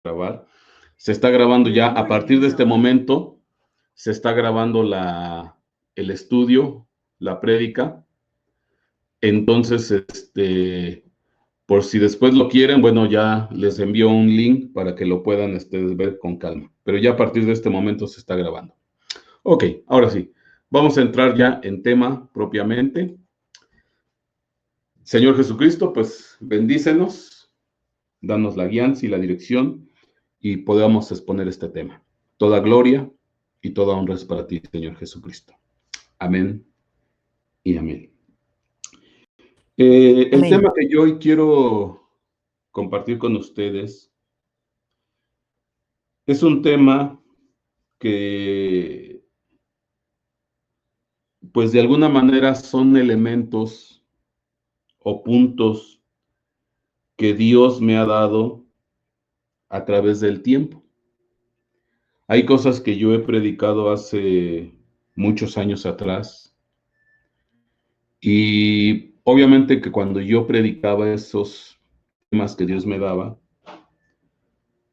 grabar. Se está grabando ya, a partir de este momento, se está grabando el estudio, la prédica. Entonces, por si después lo quieren, bueno, ya les envío un link para que lo puedan ver con calma. Pero ya a partir de este momento se está grabando. Ok, ahora sí, vamos a entrar ya en tema propiamente. Señor Jesucristo, pues bendícenos, danos la guianza y la dirección y podamos exponer este tema. Toda gloria y toda honra es para ti, Señor Jesucristo. Amén y amén. El tema que yo hoy quiero compartir con ustedes es un tema que, pues de alguna manera son elementos o puntos que Dios me ha dado a través del tiempo. Hay cosas que yo he predicado hace muchos años atrás y obviamente que cuando yo predicaba esos temas que Dios me daba,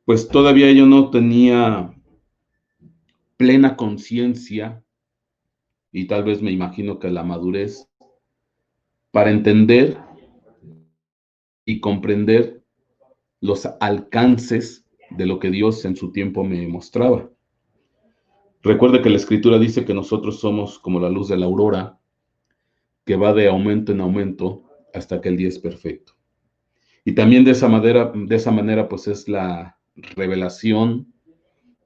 pues todavía yo no tenía plena conciencia y tal vez me imagino que la madurez para entender y comprender los alcances de lo que Dios en su tiempo me mostraba. Recuerde que la Escritura dice que nosotros somos como la luz de la aurora, que va de aumento en aumento hasta que el día es perfecto. Y también de esa manera, pues es la revelación,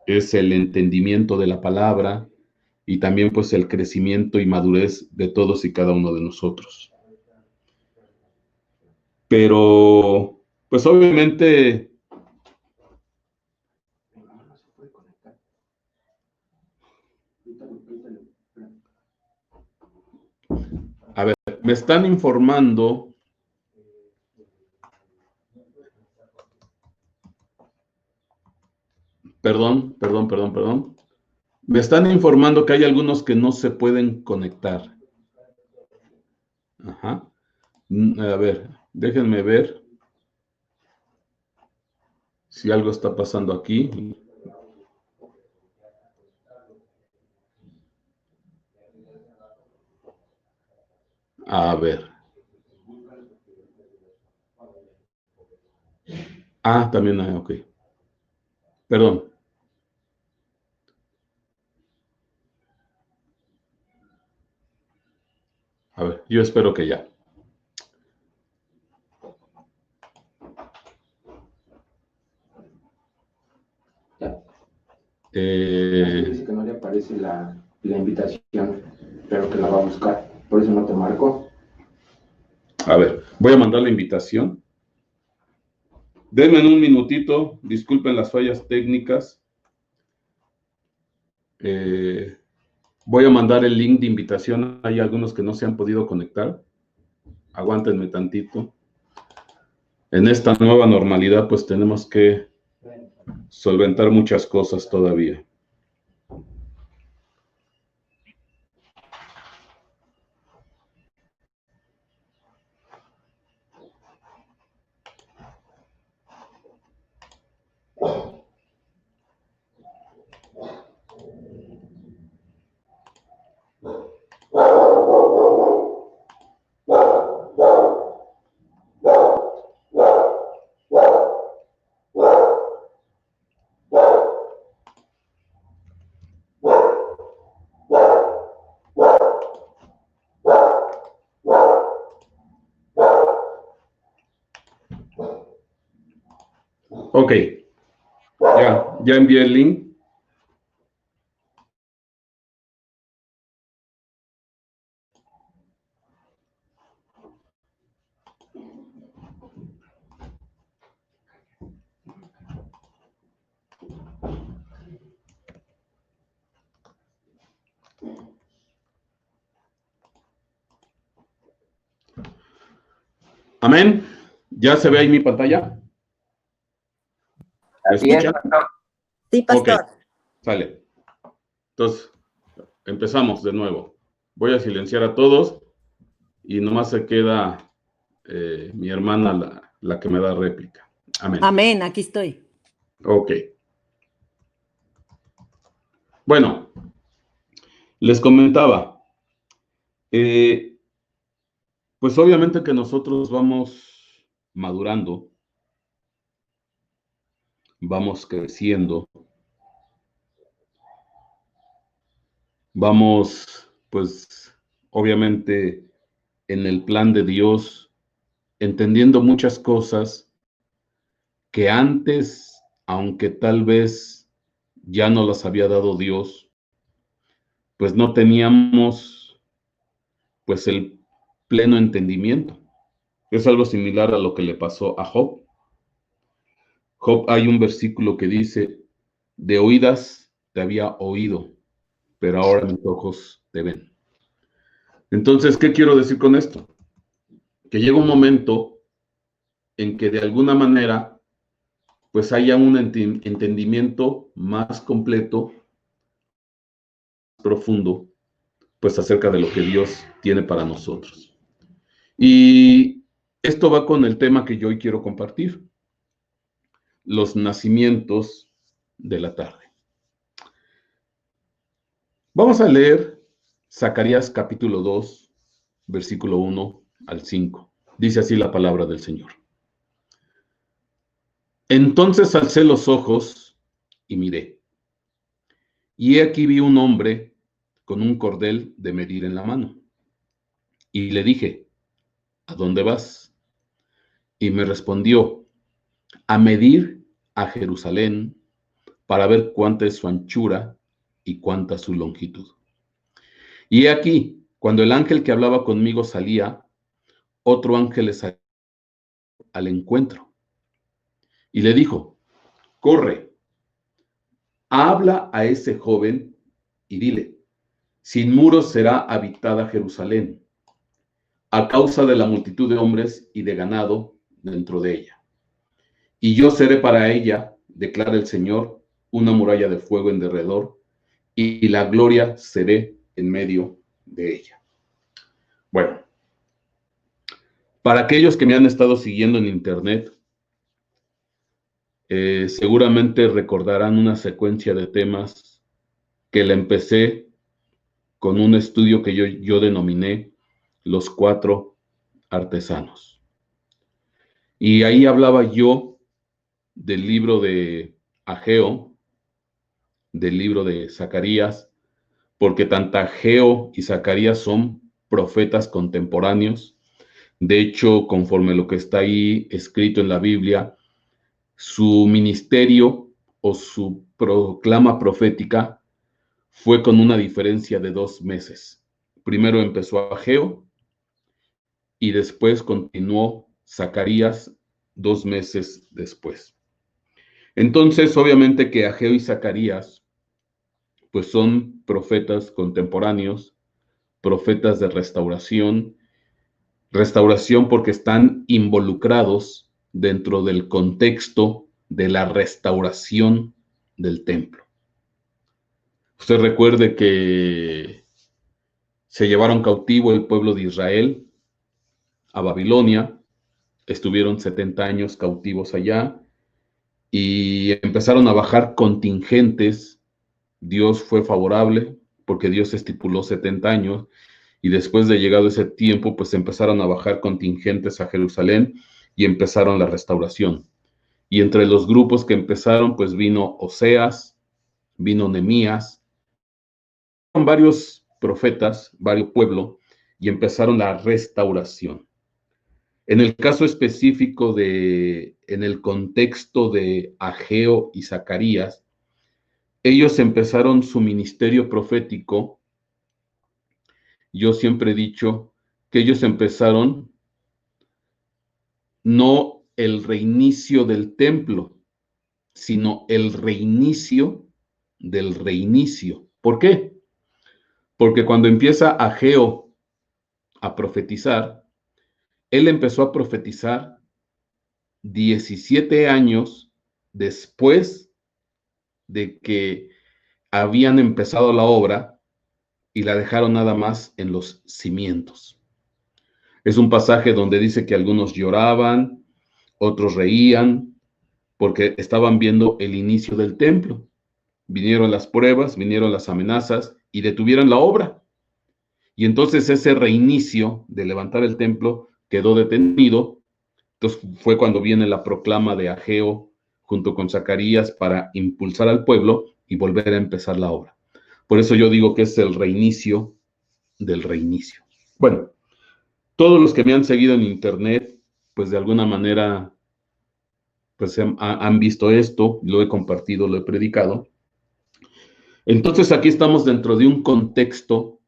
es el entendimiento de la palabra y también pues el crecimiento y madurez de todos y cada uno de nosotros. Pero, pues obviamente, a ver, me están informando perdón. Me están informando que hay algunos que no se pueden conectar. Ajá. A ver, déjenme ver si algo está pasando aquí. A ver. Ah, también, ok. Perdón. A ver, yo espero que ya. Dice que no le aparece la invitación, pero que la va a buscar. Por eso no te marco. A ver, voy a mandar la invitación. Denme un minutito, disculpen las fallas técnicas. Voy a mandar el link de invitación. Hay algunos que no se han podido conectar. Aguántenme tantito. En esta nueva normalidad, pues tenemos que solventar muchas cosas todavía. Ok, ya envié el link. Amén. ¿Ya se ve ahí mi pantalla? ¿Me escuchan? Sí, pastor. Ok, sale. Entonces, empezamos de nuevo. Voy a silenciar a todos y nomás se queda mi hermana, la que me da réplica. Amén. Amén, aquí estoy. Ok. Bueno, les comentaba, pues obviamente que nosotros vamos madurando, vamos creciendo, vamos, pues, obviamente en el plan de Dios, entendiendo muchas cosas que antes, aunque tal vez ya no las había dado Dios, pues no teníamos, pues, el pleno entendimiento. Es algo similar a lo que le pasó a Job. Job, hay un versículo que dice, de oídas te había oído, pero ahora mis ojos te ven. Entonces, ¿qué quiero decir con esto? Que llega un momento en que de alguna manera, pues haya un entendimiento más completo, profundo, pues acerca de lo que Dios tiene para nosotros. Y esto va con el tema que yo hoy quiero compartir, los nacimientos de la tarde. Vamos a leer Zacarías capítulo 2, versículo 1 al 5. Dice así la palabra del Señor. Entonces alcé los ojos y miré. Y he aquí vi un hombre con un cordel de medir en la mano. Y le dije, ¿a dónde vas? Y me respondió, a medir a Jerusalén para ver cuánta es su anchura y cuánta su longitud. Y he aquí, cuando el ángel que hablaba conmigo salía, otro ángel le salió al encuentro y le dijo, corre, habla a ese joven y dile, sin muros será habitada Jerusalén, a causa de la multitud de hombres y de ganado dentro de ella. Y yo seré para ella, declara el Señor, una muralla de fuego en derredor, y la gloria se ve en medio de ella. Bueno, para aquellos que me han estado siguiendo en internet, seguramente recordarán una secuencia de temas que la empecé con un estudio que yo denominé Los Cuatro Artesanos. Y ahí hablaba yo del libro de Ageo, del libro de Zacarías, porque tanto Ageo y Zacarías son profetas contemporáneos. De hecho, conforme lo que está ahí escrito en la Biblia, su ministerio o su proclama profética fue con una diferencia de 2 meses. Primero empezó Ageo y después continuó Zacarías 2 meses después. Entonces, obviamente que Ageo y Zacarías, pues son profetas contemporáneos, profetas de restauración, restauración porque están involucrados dentro del contexto de la restauración del templo. Usted recuerde que se llevaron cautivo el pueblo de Israel a Babilonia, estuvieron 70 años cautivos allá y empezaron a bajar contingentes. Dios fue favorable porque Dios estipuló 70 años y después de llegado ese tiempo, pues empezaron a bajar contingentes a Jerusalén y empezaron la restauración. Y entre los grupos que empezaron, pues vino Oseas, vino Nehemías, varios profetas, varios pueblos, y empezaron la restauración. En el caso específico en el contexto de Ageo y Zacarías, ellos empezaron su ministerio profético. Yo siempre he dicho que ellos empezaron no el reinicio del templo, sino el reinicio del reinicio. ¿Por qué? Porque cuando empieza Ageo a profetizar, él empezó a profetizar 17 años después de que habían empezado la obra y la dejaron nada más en los cimientos. Es un pasaje donde dice que algunos lloraban, otros reían, porque estaban viendo el inicio del templo. Vinieron las pruebas, vinieron las amenazas y detuvieron la obra. Y entonces ese reinicio de levantar el templo quedó detenido. Entonces fue cuando viene la proclama de Ageo junto con Zacarías para impulsar al pueblo y volver a empezar la obra. Por eso yo digo que es el reinicio del reinicio. Bueno, todos los que me han seguido en internet, pues de alguna manera, pues han visto esto, lo he compartido, lo he predicado. Entonces aquí estamos dentro de un contexto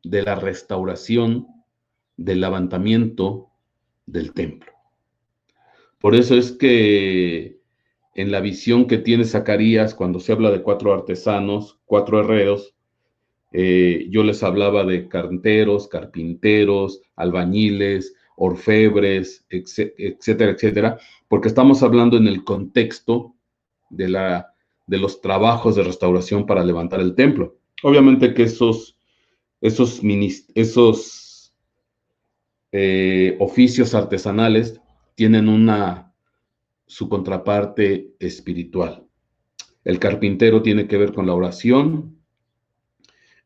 de la restauración, del levantamiento del templo. Por eso es que en la visión que tiene Zacarías, cuando se habla de 4 artesanos, 4 herreros, yo les hablaba de canteros, carpinteros, albañiles, orfebres, etcétera, etcétera, porque estamos hablando en el contexto de los trabajos de restauración para levantar el templo. Obviamente que esos oficios artesanales tienen su contraparte espiritual. El carpintero tiene que ver con la oración,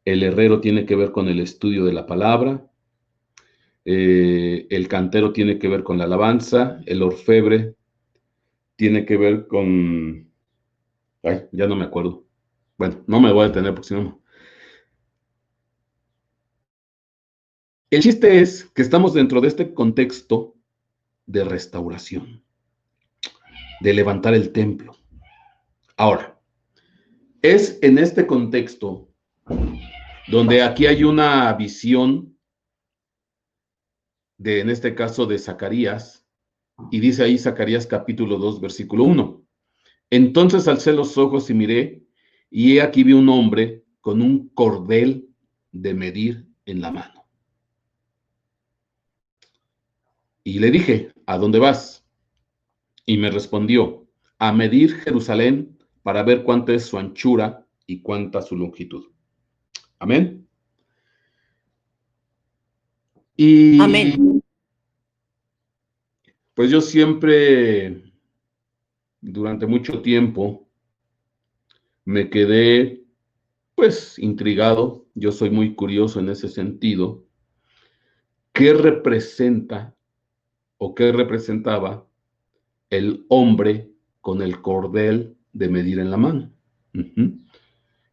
el herrero tiene que ver con el estudio de la palabra, el cantero tiene que ver con la alabanza, el orfebre tiene que ver con... Ay, ya no me acuerdo. Bueno, no me voy a detener porque si no... El chiste es que estamos dentro de este contexto de restauración, de levantar el templo. Ahora, es en este contexto donde aquí hay una visión en este caso, de Zacarías, y dice ahí Zacarías capítulo 2, versículo 1. Entonces alcé los ojos y miré, y he aquí vi un hombre con un cordel de medir en la mano. Y le dije, ¿a dónde vas? Y me respondió, a medir Jerusalén para ver cuánta es su anchura y cuánta su longitud. Amén. Y amén. Pues yo siempre, durante mucho tiempo, me quedé, pues, intrigado. Yo soy muy curioso en ese sentido. ¿Qué representa o qué representaba el hombre con el cordel de medir en la mano?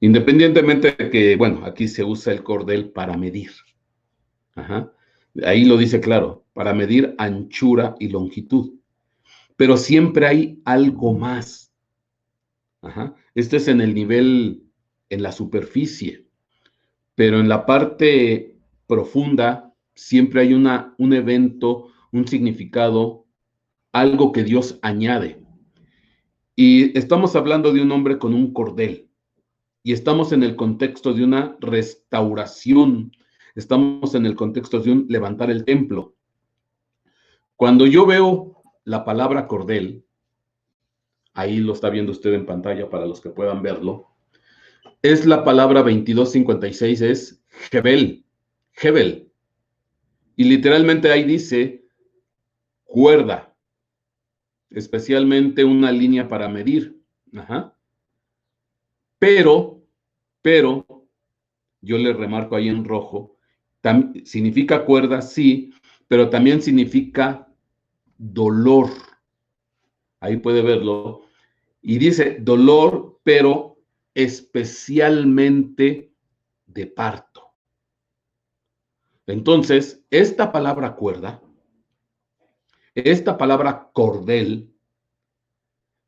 Independientemente de que, bueno, aquí se usa el cordel para medir. Ajá. Ahí lo dice claro, para medir anchura y longitud. Pero siempre hay algo más. Ajá. Este es en el nivel, en la superficie. Pero en la parte profunda siempre hay un evento, un significado, algo que Dios añade. Y estamos hablando de un hombre con un cordel. Y estamos en el contexto de una restauración. Estamos en el contexto de un levantar el templo. Cuando yo veo la palabra cordel, ahí lo está viendo usted en pantalla para los que puedan verlo, es la palabra 2256, es Hebel, Hebel. Y literalmente ahí dice cuerda, especialmente una línea para medir. Ajá. Pero, yo le remarco ahí en rojo, significa cuerda, sí, pero también significa dolor. Ahí puede verlo. Y dice dolor, pero especialmente de parto. Entonces, esta palabra cuerda, esta palabra cordel,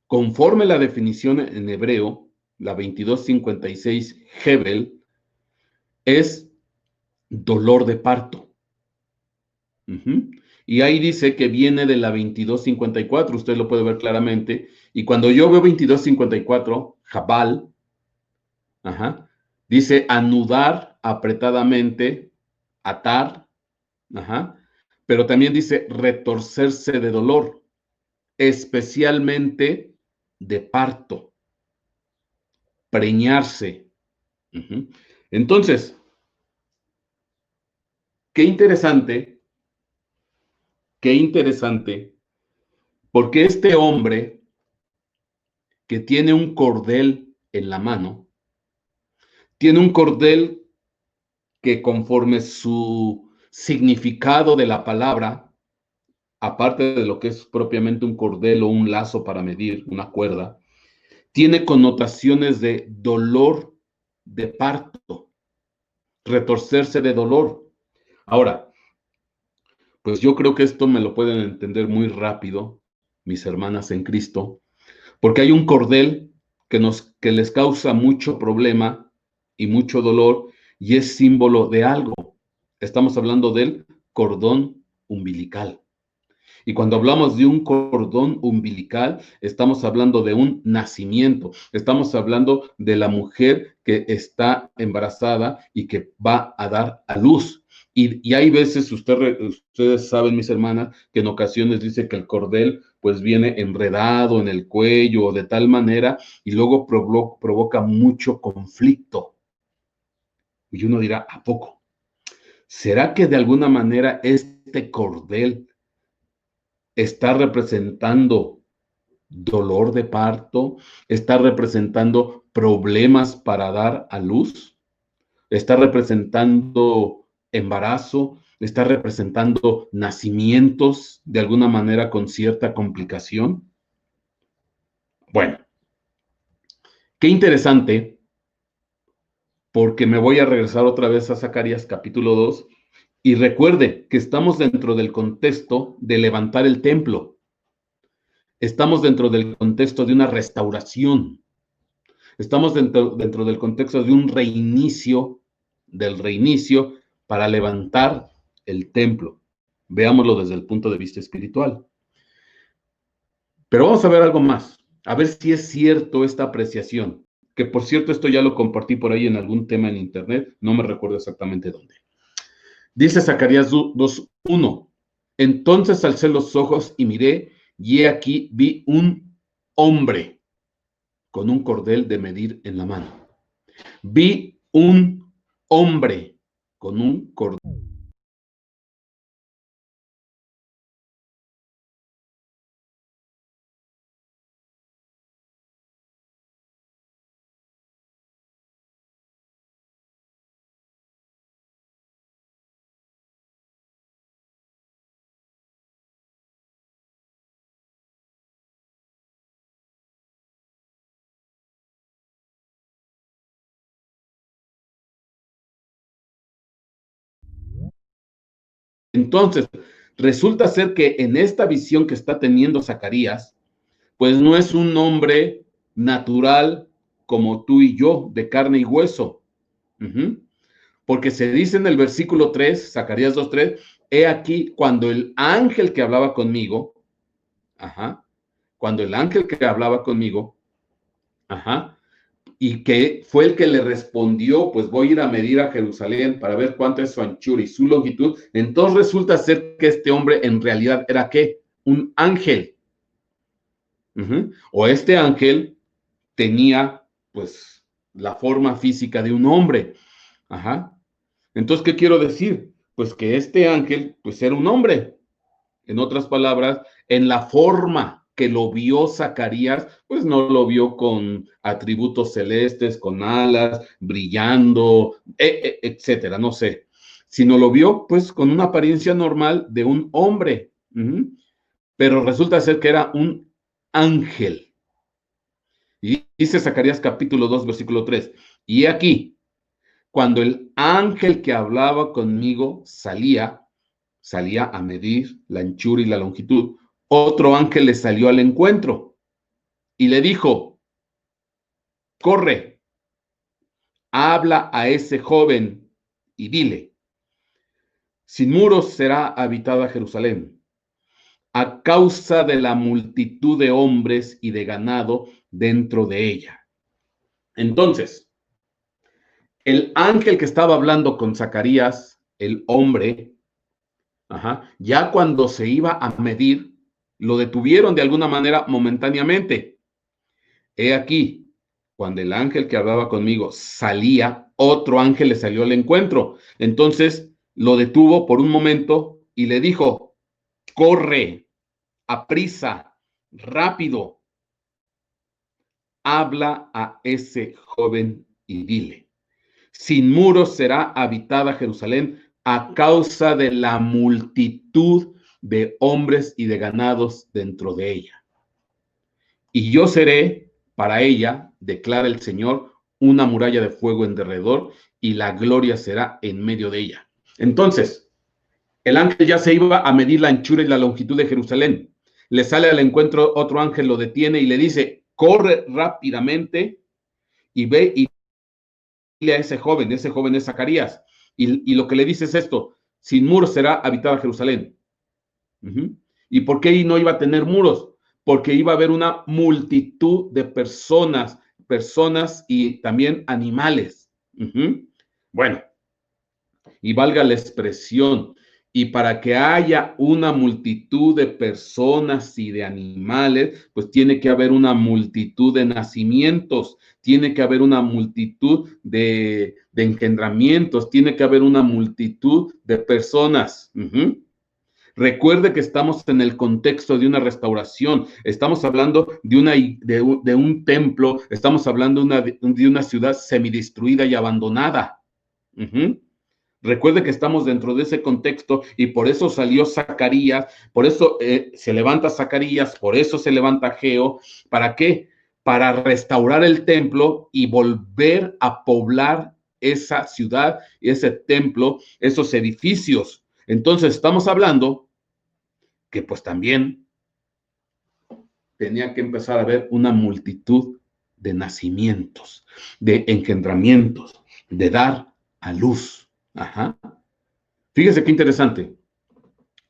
conforme la definición en hebreo, la 2256 Hebel, es dolor de parto. Y ahí dice que viene de la 2254, usted lo puede ver claramente. Y cuando yo veo 2254, Jabal, dice anudar apretadamente, atar, pero también dice retorcerse de dolor, especialmente de parto, preñarse. Entonces, qué interesante, porque este hombre que tiene un cordel en la mano, tiene un cordel que conforme su significado de la palabra, aparte de lo que es propiamente un cordel o un lazo para medir, una cuerda, tiene connotaciones de dolor de parto, retorcerse de dolor. Ahora, pues yo creo que esto me lo pueden entender muy rápido, mis hermanas en Cristo, porque hay un cordel que les causa mucho problema y mucho dolor y es símbolo de algo. Estamos hablando del cordón umbilical. Y cuando hablamos de un cordón umbilical, estamos hablando de un nacimiento, estamos hablando de la mujer que está embarazada y que va a dar a luz. Y hay veces, ustedes saben, mis hermanas, que en ocasiones dice que el cordel pues viene enredado en el cuello de tal manera y luego provoca mucho conflicto. Y uno dirá, ¿a poco? ¿Será que de alguna manera este cordel está representando dolor de parto? ¿Está representando problemas para dar a luz? ¿Está representando embarazo? ¿Está representando nacimientos de alguna manera con cierta complicación? Bueno, qué interesante, porque me voy a regresar otra vez a Zacarías capítulo 2 y recuerde que estamos dentro del contexto de levantar el templo. Estamos dentro del contexto de una restauración. Estamos dentro del contexto de un reinicio, del reinicio para levantar el templo. Veámoslo desde el punto de vista espiritual. Pero vamos a ver algo más, a ver si es cierto esta apreciación, que por cierto esto ya lo compartí por ahí en algún tema en internet, no me recuerdo exactamente dónde. Dice Zacarías 2:1, entonces alcé los ojos y miré, y he aquí vi un hombre con un cordel de medir en la mano. Vi un hombre con un cordel. Entonces, resulta ser que en esta visión que está teniendo Zacarías, pues no es un hombre natural como tú y yo, de carne y hueso. Porque se dice en el versículo 3, Zacarías 2:3, he aquí cuando el ángel que hablaba conmigo, cuando el ángel que hablaba conmigo, y que fue el que le respondió, pues voy a ir a medir a Jerusalén para ver cuánto es su anchura y su longitud. Entonces resulta ser que este hombre en realidad era ¿qué? Un ángel. O este ángel tenía pues la forma física de un hombre. Entonces, ¿qué quiero decir? Pues que este ángel pues era un hombre. En otras palabras, en la forma que lo vio Zacarías, pues no lo vio con atributos celestes, con alas, brillando, etcétera, no sé, sino lo vio pues con una apariencia normal de un hombre. Pero resulta ser que era un ángel. Y dice Zacarías capítulo 2, versículo 3, y aquí, cuando el ángel que hablaba conmigo salía a medir la anchura y la longitud, otro ángel le salió al encuentro y le dijo, corre, habla a ese joven y dile, sin muros será habitada Jerusalén, a causa de la multitud de hombres y de ganado dentro de ella. Entonces, el ángel que estaba hablando con Zacarías, el hombre, ya cuando se iba a medir, lo detuvieron de alguna manera momentáneamente. He aquí, cuando el ángel que hablaba conmigo salía, otro ángel le salió al encuentro. Entonces lo detuvo por un momento y le dijo, corre, aprisa, rápido, habla a ese joven y dile, sin muros será habitada Jerusalén a causa de la multitud de hombres y de ganados dentro de ella. Y yo seré para ella, declara el Señor, una muralla de fuego en derredor y la gloria será en medio de ella. Entonces, el ángel ya se iba a medir la anchura y la longitud de Jerusalén. Le sale al encuentro otro ángel, lo detiene y le dice, corre rápidamente y ve y dile a ese joven es Zacarías. Y lo que le dice es esto, sin muros será habitada Jerusalén. ¿Y por qué no iba a tener muros? Porque iba a haber una multitud de personas y también animales. Bueno, y valga la expresión, y para que haya una multitud de personas y de animales, pues tiene que haber una multitud de nacimientos, tiene que haber una multitud de engendramientos, tiene que haber una multitud de personas. Recuerde que estamos en el contexto de una restauración, estamos hablando de un templo, estamos hablando de una ciudad semidestruida y abandonada. Recuerde que estamos dentro de ese contexto y por eso salió Zacarías, por eso se levanta Zacarías, por eso se levanta Ageo. ¿Para qué? Para restaurar el templo y volver a poblar esa ciudad, ese templo, esos edificios. Entonces estamos hablando que pues también tenía que empezar a haber una multitud de nacimientos, de engendramientos, de dar a luz. Fíjese qué interesante.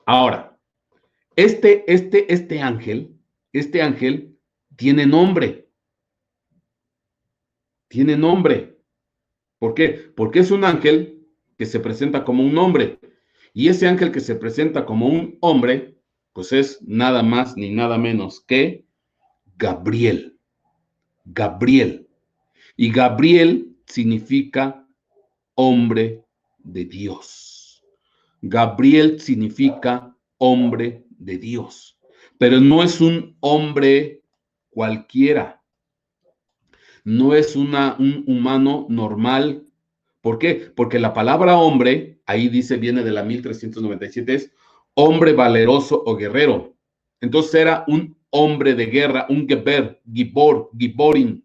Ahora, este ángel tiene nombre. Tiene nombre. ¿Por qué? Porque es un ángel que se presenta como un hombre. Y ese ángel que se presenta como un hombre, pues es nada más ni nada menos que Gabriel. Gabriel. Y Gabriel significa hombre de Dios. Gabriel significa hombre de Dios, pero no es un hombre cualquiera, no es un humano normal. ¿Por qué? Porque la palabra hombre, ahí dice, viene de la 1397, es hombre valeroso o guerrero. Entonces era un hombre de guerra, un geber, gibor, giborin.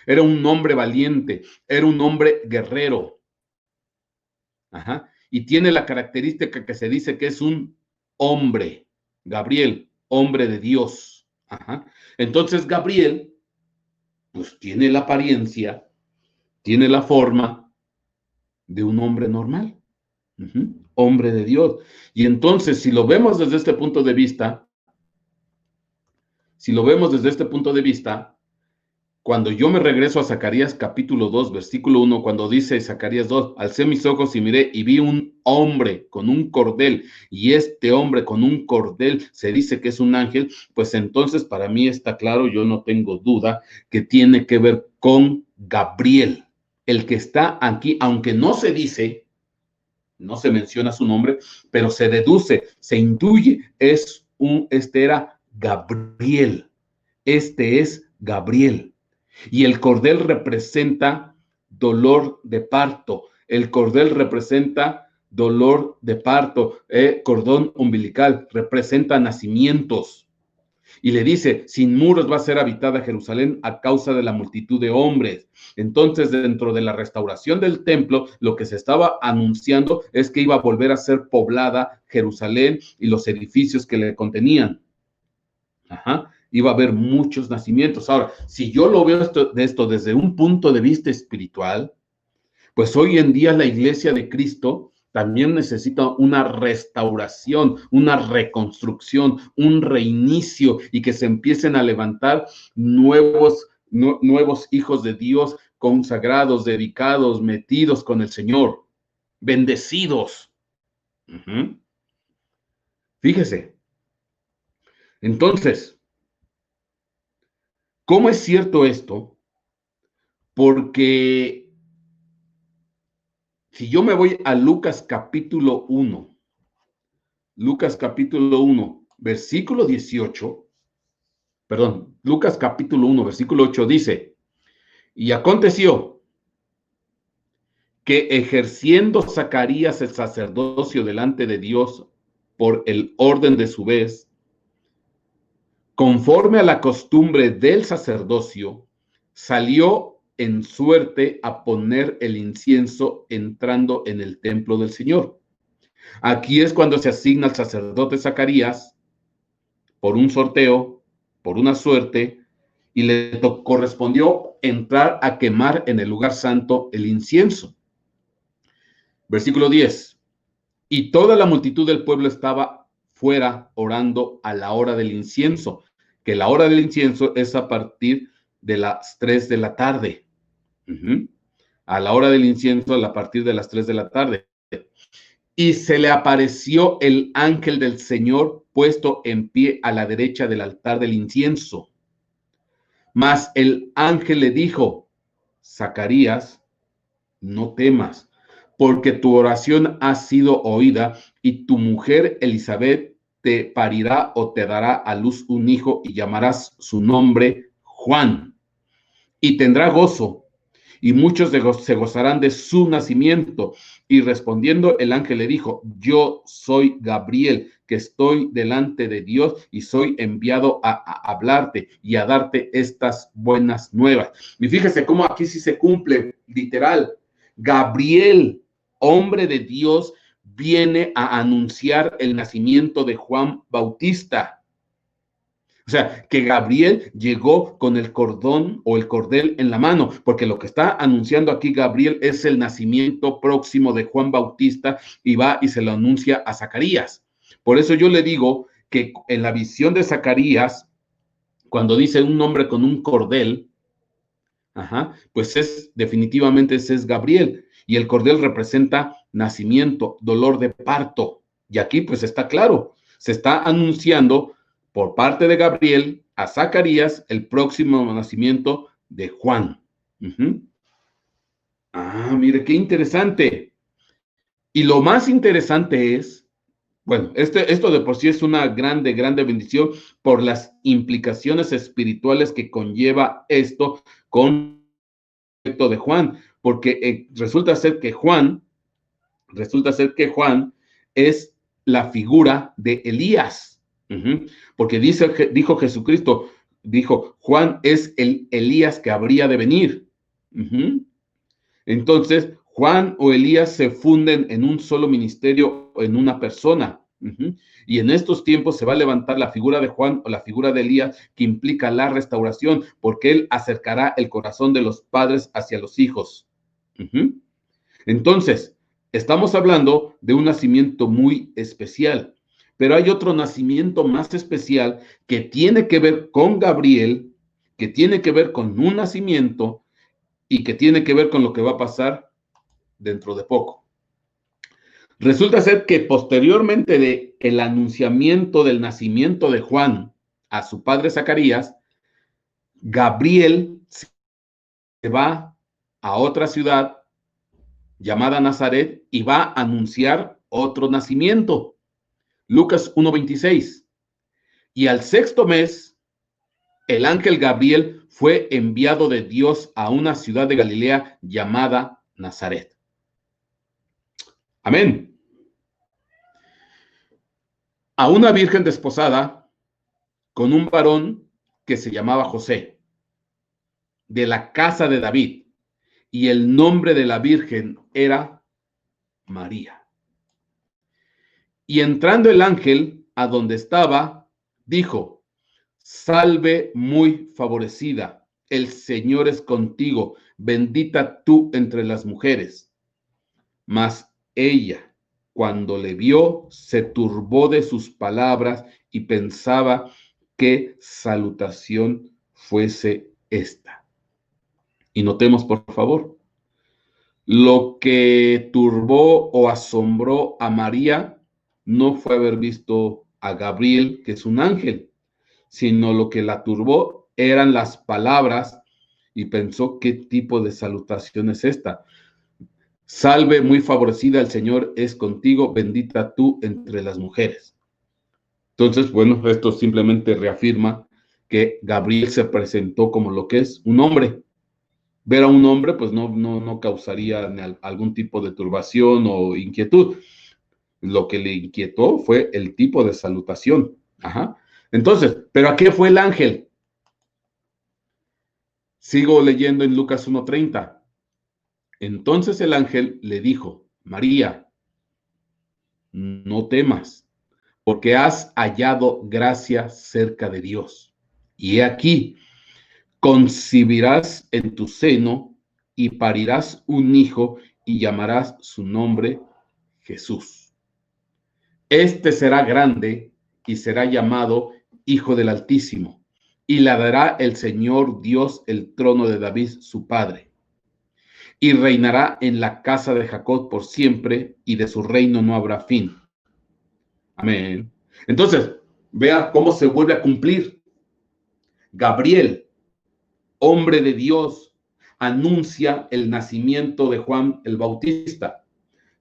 Era un hombre valiente, era un hombre guerrero. Y tiene la característica que se dice que es un hombre, Gabriel, hombre de Dios. Entonces Gabriel, pues tiene la apariencia, tiene la forma de un hombre normal, hombre de Dios. Y entonces, si lo vemos desde este punto de vista, cuando yo me regreso a Zacarías capítulo 2, versículo 1, cuando dice Zacarías 2, alcé mis ojos y miré y vi un hombre con un cordel, y este hombre con un cordel se dice que es un ángel, pues entonces para mí está claro, yo no tengo duda, que tiene que ver con Gabriel, el que está aquí, aunque no se dice, no se menciona su nombre, pero se deduce, se intuye, este era Gabriel, este es Gabriel. Y el cordel representa dolor de parto. El cordel representa dolor de parto. Cordón umbilical representa nacimientos. Y le dice, sin muros va a ser habitada Jerusalén a causa de la multitud de hombres. Entonces, dentro de la restauración del templo, lo que se estaba anunciando es que iba a volver a ser poblada Jerusalén y los edificios que le contenían. Iba a haber muchos nacimientos. Ahora, si yo lo veo esto desde un punto de vista espiritual, pues hoy en día la iglesia de Cristo también necesita una restauración, una reconstrucción, un reinicio y que se empiecen a levantar nuevos hijos de Dios consagrados, dedicados, metidos con el Señor, bendecidos. Fíjese. Entonces, ¿cómo es cierto esto? Porque si yo me voy a Lucas capítulo 1, versículo 18, Lucas capítulo 1, versículo 8 dice, y aconteció que ejerciendo Zacarías el sacerdocio delante de Dios por el orden de su vez, conforme a la costumbre del sacerdocio, salió en suerte a poner el incienso entrando en el templo del Señor. Aquí es cuando se asigna al sacerdote Zacarías por un sorteo, por una suerte, y le correspondió entrar a quemar en el lugar santo el incienso. Versículo 10. Y toda la multitud del pueblo estaba fuera orando a la hora del incienso, que la hora del incienso es a partir de las 3 de la tarde. A la hora del incienso, a partir de las 3 de la tarde. Y se le apareció el ángel del Señor puesto en pie a la derecha del altar del incienso. Mas el ángel le dijo, Zacarías, no temas, porque tu oración ha sido oída y tu mujer Elizabeth te parirá o te dará a luz un hijo y llamarás su nombre Juan. Y tendrá gozo y muchos se gozarán de su nacimiento. Y respondiendo el ángel le dijo, yo soy Gabriel, que estoy delante de Dios y soy enviado a hablarte y a darte estas buenas nuevas. Y fíjese cómo aquí sí se cumple, literal. Gabriel, hombre de Dios, viene a anunciar el nacimiento de Juan Bautista. O sea, que Gabriel llegó con el cordón o el cordel en la mano, porque lo que está anunciando aquí Gabriel es el nacimiento próximo de Juan Bautista y va y se lo anuncia a Zacarías. Por eso yo le digo que en la visión de Zacarías, cuando dice un hombre con un cordel, pues definitivamente ese es Gabriel, y el cordel representa nacimiento, dolor de parto, y aquí pues está claro, se está anunciando por parte de Gabriel a Zacarías el próximo nacimiento de Juan. Mire, qué interesante. Y lo más interesante es, bueno, esto de por sí es una grande bendición por las implicaciones espirituales que conlleva esto con respecto de Juan, porque resulta ser que Juan es la figura de Elías. Porque dijo Jesucristo, dijo, Juan es el Elías que habría de venir. Entonces, Juan o Elías se funden en un solo ministerio, en una persona. Y en estos tiempos se va a levantar la figura de Juan o la figura de Elías, que implica la restauración, porque él acercará el corazón de los padres hacia los hijos. Entonces, estamos hablando de un nacimiento muy especial. Pero hay otro nacimiento más especial que tiene que ver con Gabriel, que tiene que ver con un nacimiento y que tiene que ver con lo que va a pasar dentro de poco. Resulta ser que posteriormente de el anunciamiento del nacimiento de Juan a su padre Zacarías, Gabriel se va a otra ciudad llamada Nazaret y va a anunciar otro nacimiento. Lucas 1:26. Y al sexto mes, el ángel Gabriel fue enviado de Dios a una ciudad de Galilea llamada Nazaret. Amén. A una virgen desposada con un varón que se llamaba José, de la casa de David, y el nombre de la virgen era María. Y entrando el ángel a donde estaba, dijo, salve muy favorecida, el Señor es contigo, bendita tú entre las mujeres. Mas ella, cuando le vio, se turbó de sus palabras y pensaba qué salutación fuese esta. Y notemos, por favor, lo que turbó o asombró a María no fue haber visto a Gabriel, que es un ángel, sino lo que la turbó eran las palabras y pensó qué tipo de salutación es esta. Salve muy favorecida, el Señor es contigo, bendita tú entre las mujeres. Entonces, bueno, esto simplemente reafirma que Gabriel se presentó como lo que es un hombre. Ver a un hombre, pues no causaría algún tipo de turbación o inquietud. Lo que le inquietó fue el tipo de salutación. Ajá. Entonces, ¿pero a qué fue el ángel? Sigo leyendo en Lucas 1:30. Entonces el ángel le dijo, María, no temas, porque has hallado gracia cerca de Dios. Y he aquí, concebirás en tu seno y parirás un hijo y llamarás su nombre Jesús. Este será grande y será llamado Hijo del Altísimo, y le dará el Señor Dios el trono de David, su padre, y reinará en la casa de Jacob por siempre, y de su reino no habrá fin. Amén. Entonces, vea cómo se vuelve a cumplir. Gabriel, hombre de Dios, anuncia el nacimiento de Juan el Bautista.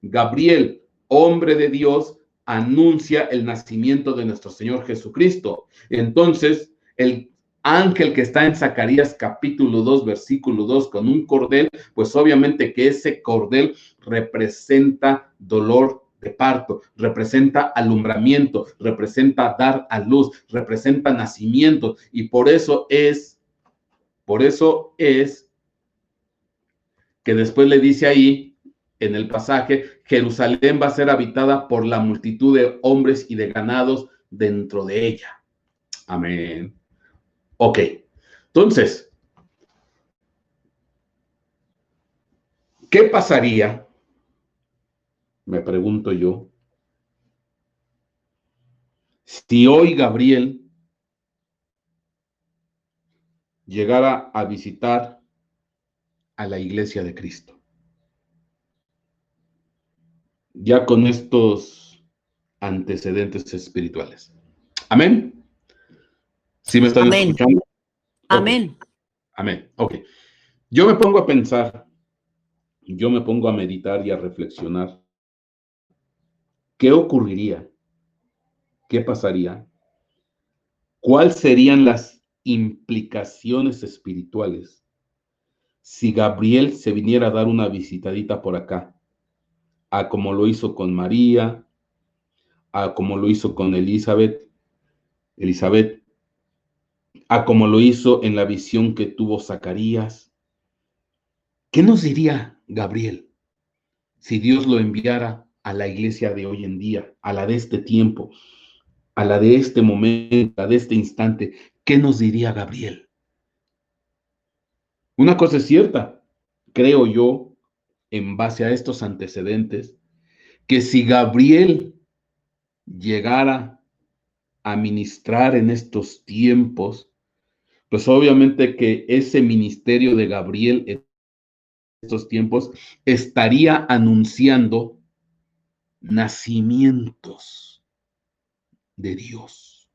Gabriel, hombre de Dios, anuncia el nacimiento de nuestro Señor Jesucristo. Entonces, el ángel que está en Zacarías capítulo 2, versículo 2, con un cordel, pues obviamente que ese cordel representa dolor de parto, representa alumbramiento, representa dar a luz, representa nacimiento, y por eso es que después le dice ahí, en el pasaje, Jerusalén va a ser habitada por la multitud de hombres y de ganados dentro de ella. Amén. Ok, entonces, ¿qué pasaría? Me pregunto yo, si hoy Gabriel llegara a visitar a la iglesia de Cristo, ya con estos antecedentes espirituales. Amén. ¿Sí me están Amén. escuchando? Amén. Okay. Amén. Ok. Yo me pongo a pensar, yo me pongo a meditar y a reflexionar. ¿Qué ocurriría? ¿Qué pasaría? ¿Cuáles serían las implicaciones espirituales si Gabriel se viniera a dar una visitadita por acá? A como lo hizo con María, a como lo hizo con Elizabeth, a como lo hizo en la visión que tuvo Zacarías. ¿Qué nos diría Gabriel si Dios lo enviara a la iglesia de hoy en día, a la de este tiempo, a la de este momento, a la de este instante? ¿Qué nos diría Gabriel? Una cosa es cierta, creo yo, en base a estos antecedentes, que si Gabriel llegara a ministrar en estos tiempos, pues obviamente que ese ministerio de Gabriel en estos tiempos estaría anunciando nacimientos de Dios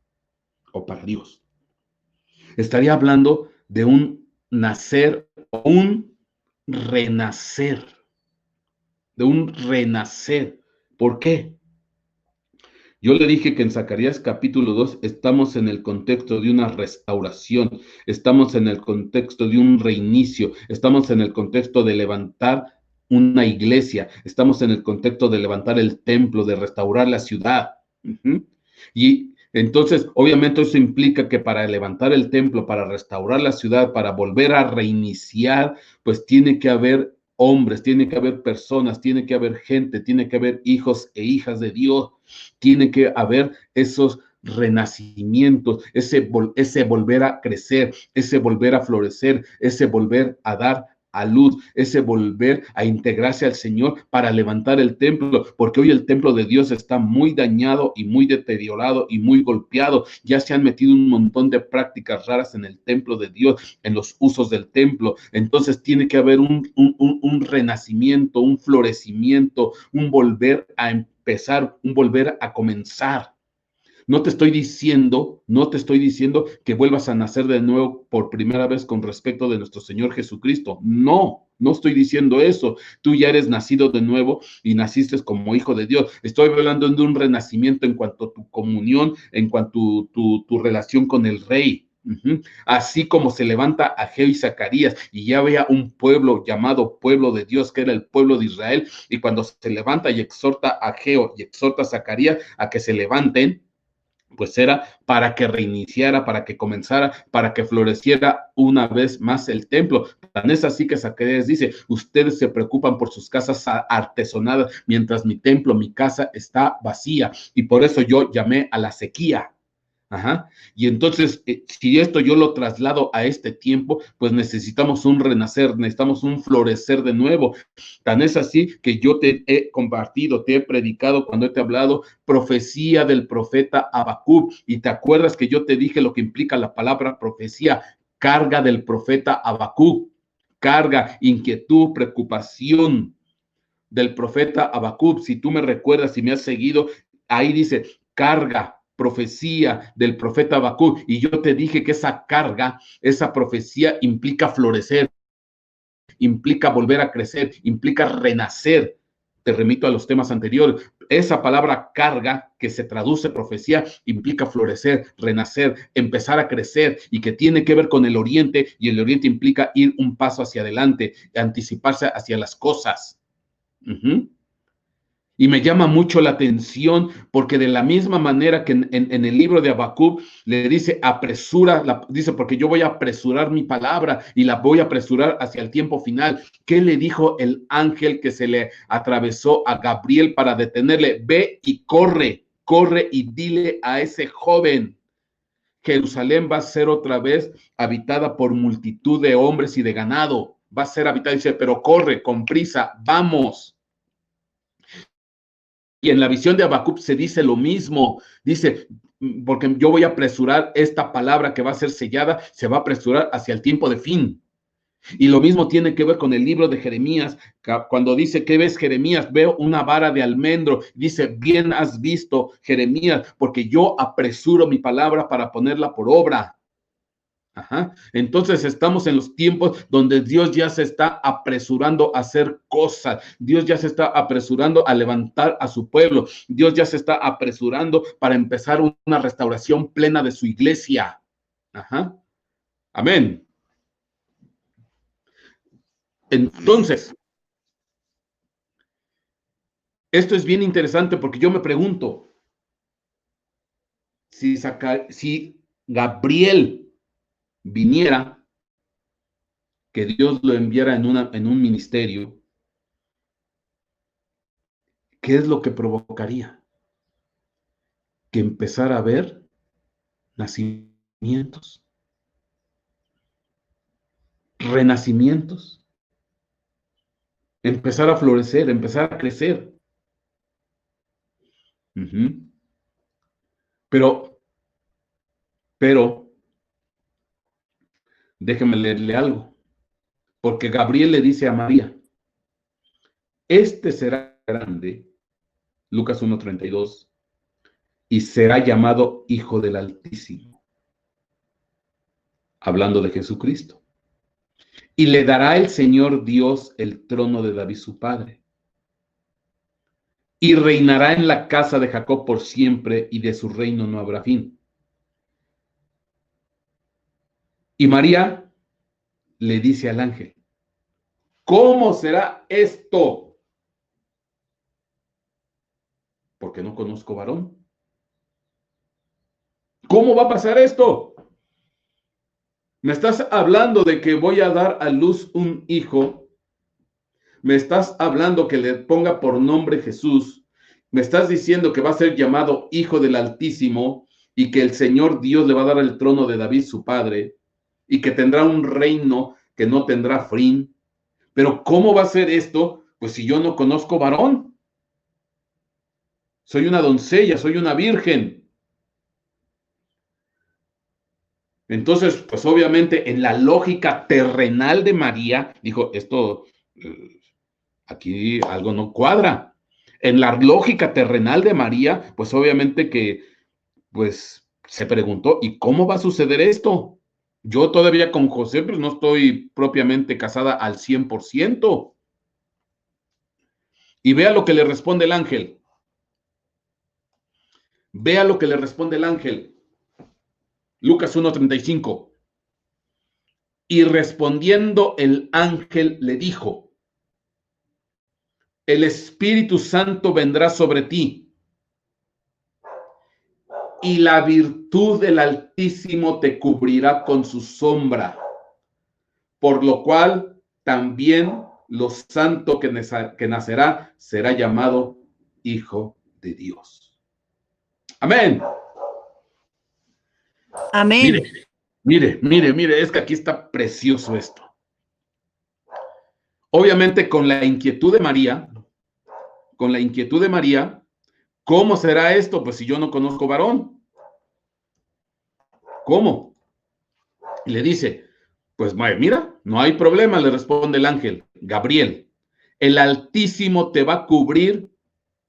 o para Dios. Estaría hablando de un nacer, un renacer, de un renacer. ¿Por qué? Yo le dije que en Zacarías capítulo 2 estamos en el contexto de una restauración, estamos en el contexto de un reinicio, estamos en el contexto de levantar una iglesia, estamos en el contexto de levantar el templo, de restaurar la ciudad. Y entonces, obviamente eso implica que para levantar el templo, para restaurar la ciudad, para volver a reiniciar, pues tiene que haber hombres, tiene que haber personas, tiene que haber gente, tiene que haber hijos e hijas de Dios, tiene que haber esos renacimientos, ese volver a crecer, ese volver a florecer, ese volver a dar a luz, ese volver a integrarse al Señor para levantar el templo, porque hoy el templo de Dios está muy dañado y muy deteriorado y muy golpeado. Ya se han metido un montón de prácticas raras en el templo de Dios, en los usos del templo. Entonces tiene que haber un renacimiento, un florecimiento, un volver a empezar, un volver a comenzar. No te estoy diciendo que vuelvas a nacer de nuevo por primera vez con respecto de nuestro Señor Jesucristo. No, no estoy diciendo eso. Tú ya eres nacido de nuevo y naciste como hijo de Dios. Estoy hablando de un renacimiento en cuanto a tu comunión, en cuanto a tu relación con el Rey. Así como se levanta Ageo y Zacarías, y ya había un pueblo llamado pueblo de Dios, que era el pueblo de Israel, y cuando se levanta y exhorta a Ageo y exhorta a Zacarías a que se levanten, pues era para que reiniciara, para que comenzara, para que floreciera una vez más el templo. Tan es así que Zacarías dice: ustedes se preocupan por sus casas artesonadas, mientras mi templo, mi casa está vacía, y por eso yo llamé a la sequía. Ajá. Y entonces, si esto yo lo traslado a este tiempo, pues necesitamos un renacer, necesitamos un florecer de nuevo. Tan es así que yo te he compartido, te he predicado cuando te he hablado profecía del profeta Habacuc. Y te acuerdas que yo te dije lo que implica la palabra profecía, carga del profeta Habacuc, carga, inquietud, preocupación del profeta Habacuc. Si tú me recuerdas, si me has seguido, ahí dice carga, profecía del profeta Habacuc, y yo te dije que esa carga, esa profecía implica florecer, implica volver a crecer, implica renacer. Te remito a los temas anteriores. Esa palabra carga, que se traduce profecía, implica florecer, renacer, empezar a crecer, y que tiene que ver con el oriente, y el oriente implica ir un paso hacia adelante, anticiparse hacia las cosas. Y me llama mucho la atención porque de la misma manera que en el libro de Habacuc le dice apresura, dice porque yo voy a apresurar mi palabra y la voy a apresurar hacia el tiempo final. ¿Qué le dijo el ángel que se le atravesó a Gabriel para detenerle? Ve y corre, corre y dile a ese joven: Jerusalén va a ser otra vez habitada por multitud de hombres y de ganado. Va a ser habitada, dice, pero corre, con prisa, vamos. Y en la visión de Habacuc se dice lo mismo, dice, porque yo voy a apresurar esta palabra que va a ser sellada, se va a apresurar hacia el tiempo de fin. Y lo mismo tiene que ver con el libro de Jeremías, cuando dice: ¿qué ves, Jeremías? Veo una vara de almendro. Dice: bien has visto, Jeremías, porque yo apresuro mi palabra para ponerla por obra. Ajá. Entonces estamos en los tiempos donde Dios ya se está apresurando a hacer cosas. Dios ya se está apresurando a levantar a su pueblo. Dios ya se está apresurando para empezar una restauración plena de su iglesia. Ajá. Amén. Entonces, esto es bien interesante porque yo me pregunto si Gabriel viniera, que Dios lo enviara en un ministerio, ¿qué es lo que provocaría? Que empezara a ver nacimientos, renacimientos, empezar a florecer, empezar a crecer. Pero, déjeme leerle algo, porque Gabriel le dice a María: este será grande, Lucas 1:32, y será llamado Hijo del Altísimo, hablando de Jesucristo. Y le dará el Señor Dios el trono de David su padre, y reinará en la casa de Jacob por siempre, y de su reino no habrá fin. Y María le dice al ángel: ¿cómo será esto? Porque no conozco varón. ¿Cómo va a pasar esto? Me estás hablando de que voy a dar a luz un hijo. Me estás hablando que le ponga por nombre Jesús. Me estás diciendo que va a ser llamado Hijo del Altísimo, y que el Señor Dios le va a dar el trono de David su padre, y que tendrá un reino que no tendrá fin. Pero ¿cómo va a ser esto? Pues si yo no conozco varón. Soy una doncella, soy una virgen. Entonces, pues obviamente en la lógica terrenal de María, dijo: esto, aquí algo no cuadra. En la lógica terrenal de María, pues obviamente que, pues se preguntó: ¿y cómo va a suceder esto? Yo todavía con José, pues no estoy propiamente casada al 100%. Y vea lo que le responde el ángel. Vea lo que le responde el ángel. Lucas 1:35. Y respondiendo el ángel le dijo: el Espíritu Santo vendrá sobre ti, y la virtud del Altísimo te cubrirá con su sombra, por lo cual también lo santo que nacerá será llamado Hijo de Dios. Amén. Amén. Mire, es que aquí está precioso esto. Obviamente con la inquietud de María, ¿cómo será esto? Pues si yo no conozco varón. ¿Cómo? Y le dice, pues mira, no hay problema, le responde el ángel, Gabriel. El Altísimo te va a cubrir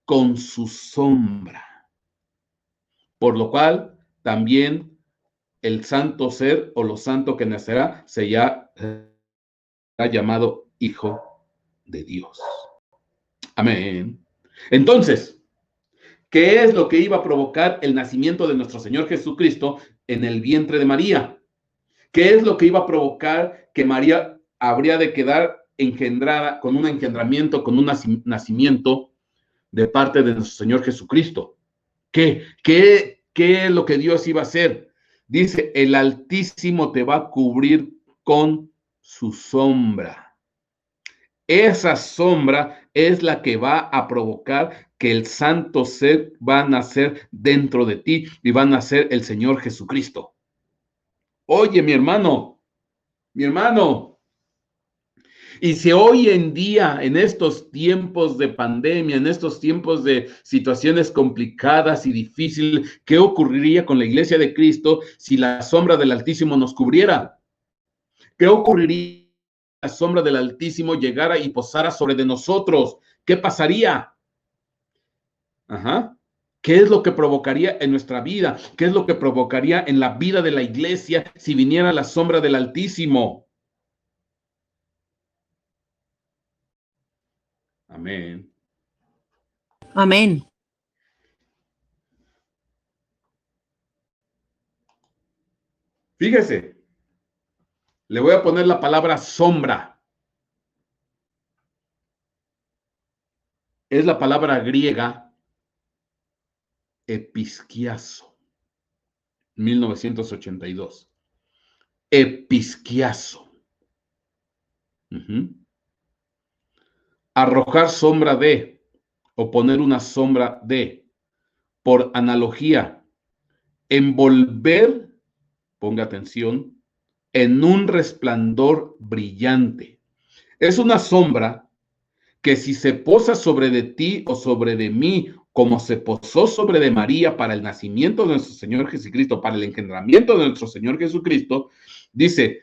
con su sombra, por lo cual también el santo ser o lo santo que nacerá será llamado Hijo de Dios. Amén. Entonces, ¿qué es lo que iba a provocar el nacimiento de nuestro Señor Jesucristo en el vientre de María? ¿Qué es lo que iba a provocar que María habría de quedar engendrada con un engendramiento, con un nacimiento de parte de nuestro Señor Jesucristo? ¿Qué es lo que Dios iba a hacer? Dice, el Altísimo te va a cubrir con su sombra. Esa sombra es la que va a provocar que el santo ser va a nacer dentro de ti y va a nacer el Señor Jesucristo. Oye, mi hermano, y si hoy en día, en estos tiempos de pandemia, en estos tiempos de situaciones complicadas y difíciles, ¿qué ocurriría con la iglesia de Cristo si la sombra del Altísimo nos cubriera? ¿Qué ocurriría si la sombra del Altísimo llegara y posara sobre de nosotros? ¿Qué pasaría? Ajá. ¿Qué es lo que provocaría en nuestra vida? ¿Qué es lo que provocaría en la vida de la iglesia si viniera la sombra del Altísimo? Amén. Amén. Fíjese, le voy a poner la palabra sombra. Es la palabra griega episquiazo, 1982. Episquiazo. Arrojar sombra de, o poner una sombra de. Por analogía, envolver, ponga atención, en un resplandor brillante. Es una sombra que si se posa sobre de ti o sobre de mí, como se posó sobre de María para el nacimiento de nuestro Señor Jesucristo, para el engendramiento de nuestro Señor Jesucristo, dice,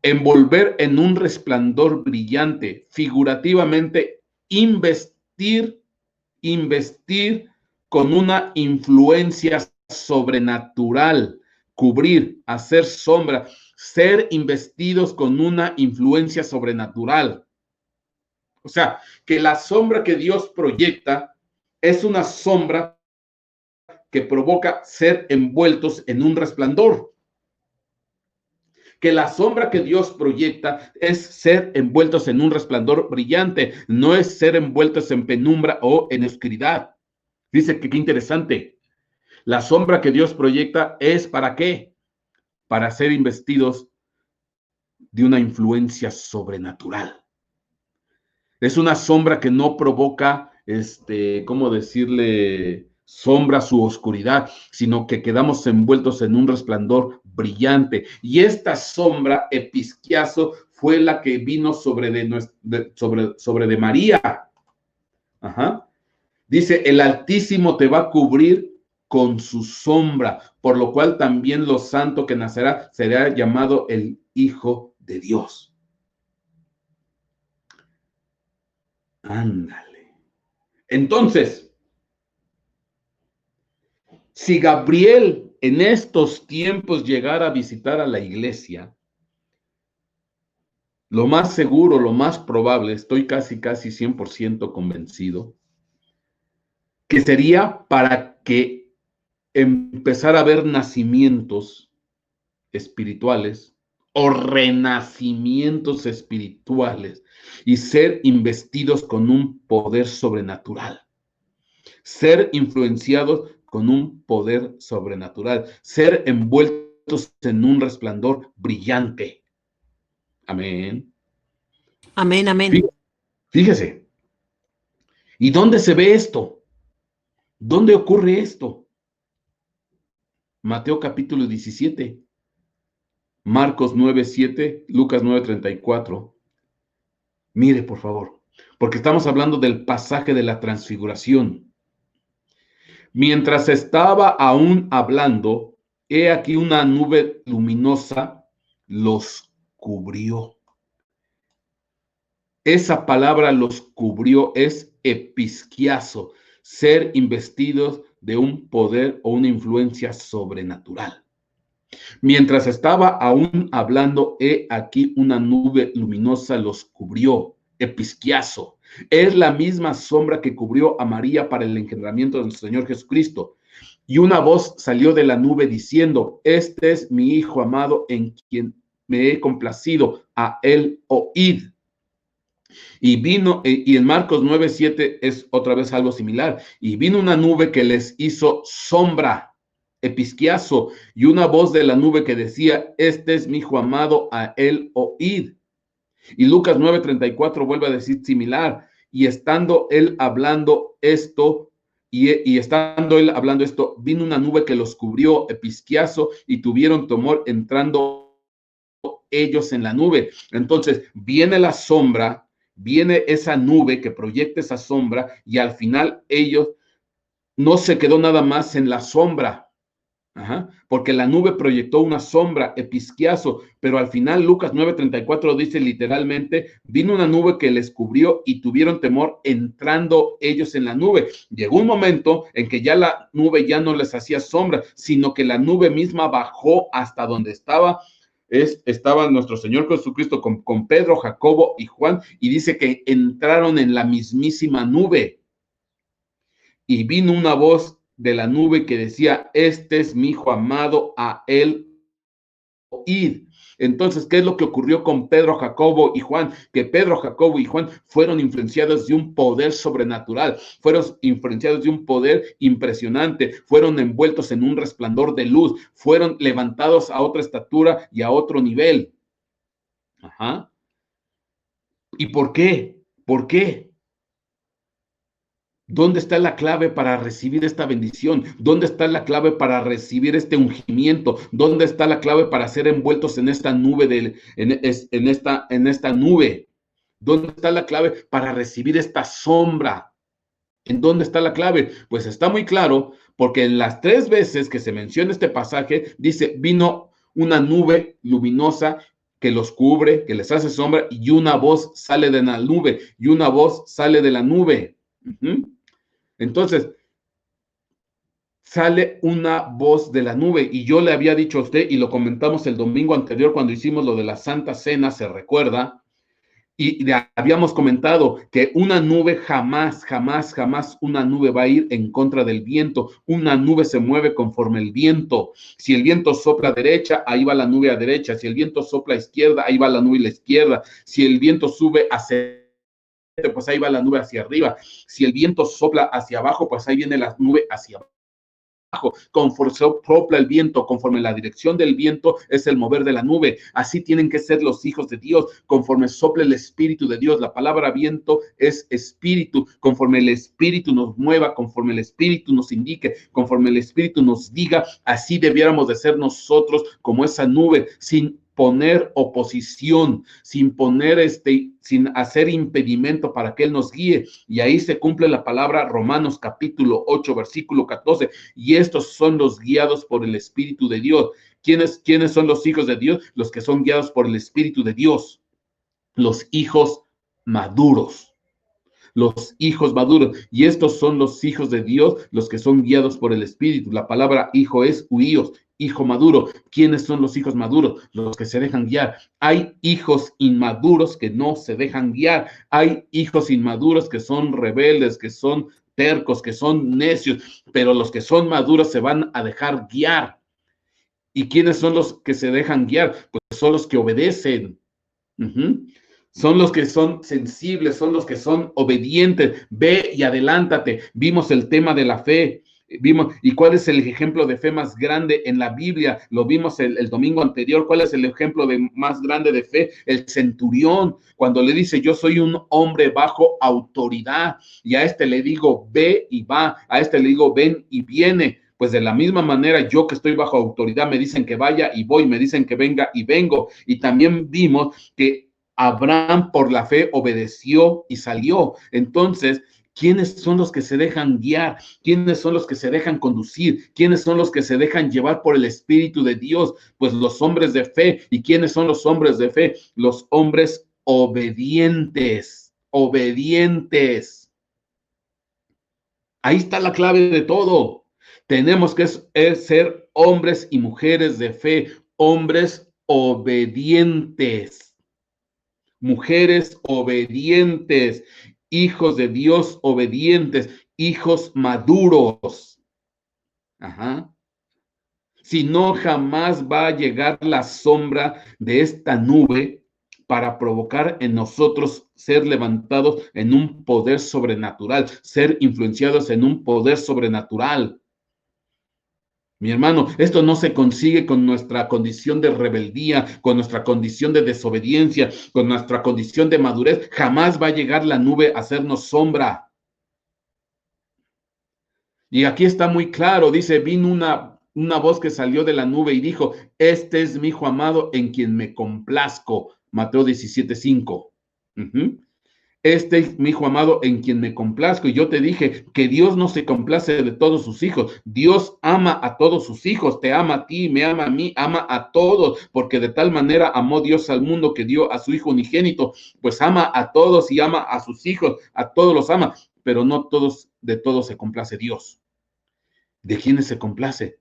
envolver en un resplandor brillante, figurativamente, investir con una influencia sobrenatural, cubrir, hacer sombra, ser investidos con una influencia sobrenatural. O sea, que la sombra que Dios proyecta es una sombra que provoca ser envueltos en un resplandor. Que la sombra que Dios proyecta es ser envueltos en un resplandor brillante, no es ser envueltos en penumbra o en oscuridad. Dice que qué interesante. La sombra que Dios proyecta es ¿para qué? Para ser investidos de una influencia sobrenatural. Es una sombra que no provoca, ¿cómo decirle? Sombra su oscuridad, sino que quedamos envueltos en un resplandor brillante. Y esta sombra, episquiazo, fue la que vino sobre de María. Ajá. Dice, el Altísimo te va a cubrir con su sombra, por lo cual también lo santo que nacerá será llamado el Hijo de Dios. Ándale. Entonces, si Gabriel en estos tiempos llegara a visitar a la iglesia, lo más seguro, lo más probable, estoy casi 100% convencido, que sería para que empezara a haber nacimientos espirituales o renacimientos espirituales y ser investidos con un poder sobrenatural. Ser influenciados con un poder sobrenatural. Ser envueltos en un resplandor brillante. Amén. Amén, amén. Fíjese. ¿Y dónde se ve esto? ¿Dónde ocurre esto? Mateo capítulo 17. Marcos 9:7, Lucas 9:34. Mire, por favor, porque estamos hablando del pasaje de la transfiguración. Mientras estaba aún hablando, he aquí una nube luminosa los cubrió. Esa palabra los cubrió es episquiazo, ser investidos de un poder o una influencia sobrenatural. Mientras estaba aún hablando, he aquí una nube luminosa los cubrió, episquiazo. Es la misma sombra que cubrió a María para el engendramiento del Señor Jesucristo. Y una voz salió de la nube diciendo, este es mi Hijo amado en quien me he complacido, a él oíd. Y vino, y en Marcos 9:7 es otra vez algo similar. Y vino una nube que les hizo sombra, episquiazo, y una voz de la nube que decía, este es mi Hijo amado, a él oíd. Y Lucas 9:34 vuelve a decir similar. Y estando él hablando esto, y estando él hablando esto, vino una nube que los cubrió, episquiazo, y tuvieron temor entrando ellos en la nube. Entonces viene la sombra, viene esa nube que proyecta esa sombra, y al final ellos no se quedó nada más en la sombra. Porque la nube proyectó una sombra, episquiazo, pero al final Lucas 9:34 dice literalmente, vino una nube que les cubrió y tuvieron temor entrando ellos en la nube. Llegó un momento en que ya la nube ya no les hacía sombra, sino que la nube misma bajó hasta donde estaba nuestro Señor Jesucristo con Pedro, Jacobo y Juan, y dice que entraron en la mismísima nube. Y vino una voz de la nube que decía, este es mi Hijo amado, a él oíd. Entonces, ¿qué es lo que ocurrió con Pedro, Jacobo y Juan? Que Pedro, Jacobo y Juan fueron influenciados de un poder sobrenatural, fueron influenciados de un poder impresionante, fueron envueltos en un resplandor de luz, fueron levantados a otra estatura y a otro nivel. ¿Y por qué? ¿Por qué? ¿Dónde está la clave para recibir esta bendición? ¿Dónde está la clave para recibir este ungimiento? ¿Dónde está la clave para ser envueltos en esta nube en esta nube? ¿Dónde está la clave para recibir esta sombra? ¿En dónde está la clave? Pues está muy claro, porque en las 3 veces que se menciona este pasaje, dice, vino una nube luminosa que los cubre, que les hace sombra, y una voz sale de la nube, y una voz sale de la nube. Entonces, sale una voz de la nube, y yo le había dicho a usted, y lo comentamos el domingo anterior cuando hicimos lo de la Santa Cena, se recuerda, y habíamos comentado que una nube jamás una nube va a ir en contra del viento. Una nube se mueve conforme el viento. Si el viento sopla a derecha, ahí va la nube a derecha. Si el viento sopla a izquierda, ahí va la nube a la izquierda. Si el viento sube hacia pues ahí va la nube hacia arriba. Si el viento sopla hacia abajo, pues ahí viene la nube hacia abajo. Conforme sopla el viento, conforme la dirección del viento es el mover de la nube. Así tienen que ser los hijos de Dios, conforme sopla el Espíritu de Dios. La palabra viento es espíritu. Conforme el Espíritu nos mueva, conforme el Espíritu nos indique, conforme el Espíritu nos diga, así debiéramos de ser nosotros como esa nube, sin poner oposición, sin hacer impedimento para que Él nos guíe. Y ahí se cumple la palabra Romanos capítulo 8, versículo 14. Y estos son los guiados por el Espíritu de Dios. ¿Quiénes son los hijos de Dios? Los que son guiados por el Espíritu de Dios. Los hijos maduros. Los hijos maduros. Y estos son los hijos de Dios, los que son guiados por el Espíritu. La palabra hijo es huíos, hijo maduro. ¿Quiénes son los hijos maduros? Los que se dejan guiar. Hay hijos inmaduros que no se dejan guiar. Hay hijos inmaduros que son rebeldes, que son tercos, que son necios, pero los que son maduros se van a dejar guiar. ¿Y quiénes son los que se dejan guiar? Pues son los que obedecen. Son los que son sensibles, son los que son obedientes. Ve y adelántate. Vimos el tema de la fe. ¿Y cuál es el ejemplo de fe más grande en la Biblia? Lo vimos el domingo anterior. ¿Cuál es el ejemplo más grande de fe? El centurión, cuando le dice, yo soy un hombre bajo autoridad, y a este le digo, ve y va, a este le digo, ven y viene. Pues de la misma manera, yo que estoy bajo autoridad, me dicen que vaya y voy, me dicen que venga y vengo. Y también vimos que Abraham por la fe obedeció y salió. Entonces, ¿quiénes son los que se dejan guiar? ¿Quiénes son los que se dejan conducir? ¿Quiénes son los que se dejan llevar por el Espíritu de Dios? Pues los hombres de fe. ¿Y quiénes son los hombres de fe? Los hombres obedientes. Obedientes. Ahí está la clave de todo. Tenemos que ser hombres y mujeres de fe, hombres obedientes, mujeres obedientes, hijos de Dios obedientes, hijos maduros. Ajá. Si no, jamás va a llegar la sombra de esta nube para provocar en nosotros ser levantados en un poder sobrenatural, ser influenciados en un poder sobrenatural. Mi hermano, esto no se consigue con nuestra condición de rebeldía, con nuestra condición de desobediencia, con nuestra condición de madurez. Jamás va a llegar la nube a hacernos sombra. Y aquí está muy claro, dice, vino una voz que salió de la nube y dijo, este es mi hijo amado en quien me complazco. Mateo 17:5. Este es mi hijo amado en quien me complazco. Y yo te dije que Dios no se complace de todos sus hijos. Dios ama a todos sus hijos. Te ama a ti, me ama a mí, ama a todos. Porque de tal manera amó Dios al mundo que dio a su hijo unigénito. Pues ama a todos y ama a sus hijos. A todos los ama. Pero no de todos se complace Dios. ¿De quiénes se complace?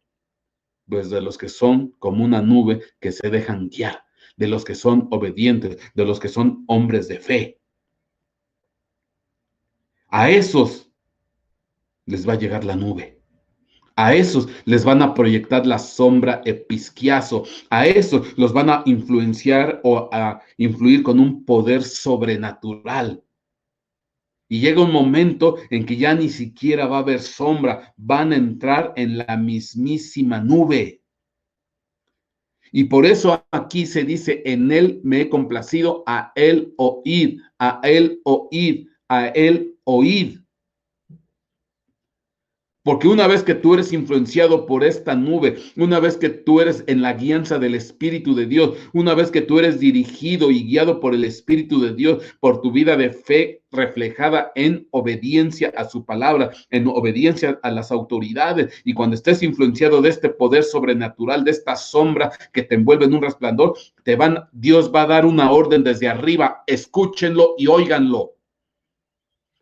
Pues de los que son como una nube que se dejan guiar. De los que son obedientes. De los que son hombres de fe. A esos les va a llegar la nube. A esos les van a proyectar la sombra episquiazo. A esos los van a influenciar o a influir con un poder sobrenatural. Y llega un momento en que ya ni siquiera va a haber sombra. Van a entrar en la mismísima nube. Y por eso aquí se dice, en él me he complacido, a él oíd, a él oíd, a él oíd. Porque una vez que tú eres influenciado por esta nube, una vez que tú eres en la guianza del Espíritu de Dios, una vez que tú eres dirigido y guiado por el Espíritu de Dios, por tu vida de fe reflejada en obediencia a su palabra, en obediencia a las autoridades, y cuando estés influenciado de este poder sobrenatural, de esta sombra que te envuelve en un resplandor, Dios va a dar una orden desde arriba, escúchenlo y óiganlo.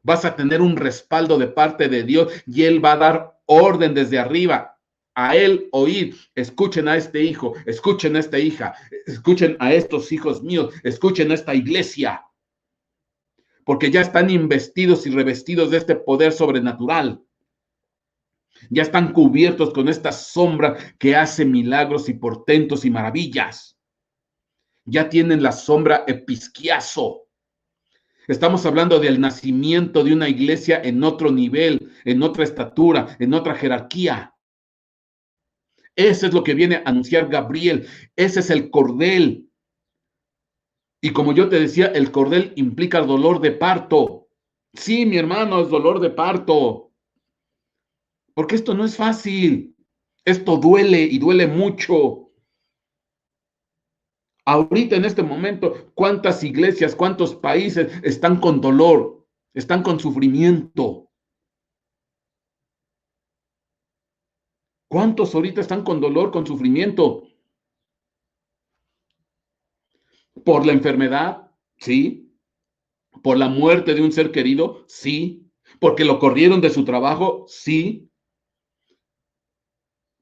Vas a tener un respaldo de parte de Dios y Él va a dar orden desde arriba. A Él oír, escuchen a este hijo, escuchen a esta hija, escuchen a estos hijos míos, escuchen a esta iglesia. Porque ya están investidos y revestidos de este poder sobrenatural. Ya están cubiertos con esta sombra que hace milagros y portentos y maravillas. Ya tienen la sombra episquiazo. Estamos hablando del nacimiento de una iglesia en otro nivel, en otra estatura, en otra jerarquía. Eso es lo que viene a anunciar Gabriel. Ese es el cordel. Y como yo te decía, el cordel implica el dolor de parto. Sí, mi hermano, es dolor de parto. Porque esto no es fácil. Esto duele y duele mucho. Ahorita en este momento, ¿cuántas iglesias, cuántos países están con dolor, están con sufrimiento? ¿Cuántos ahorita están con dolor, con sufrimiento? ¿Por la enfermedad? Sí. ¿Por la muerte de un ser querido? Sí. ¿Porque lo corrieron de su trabajo? Sí.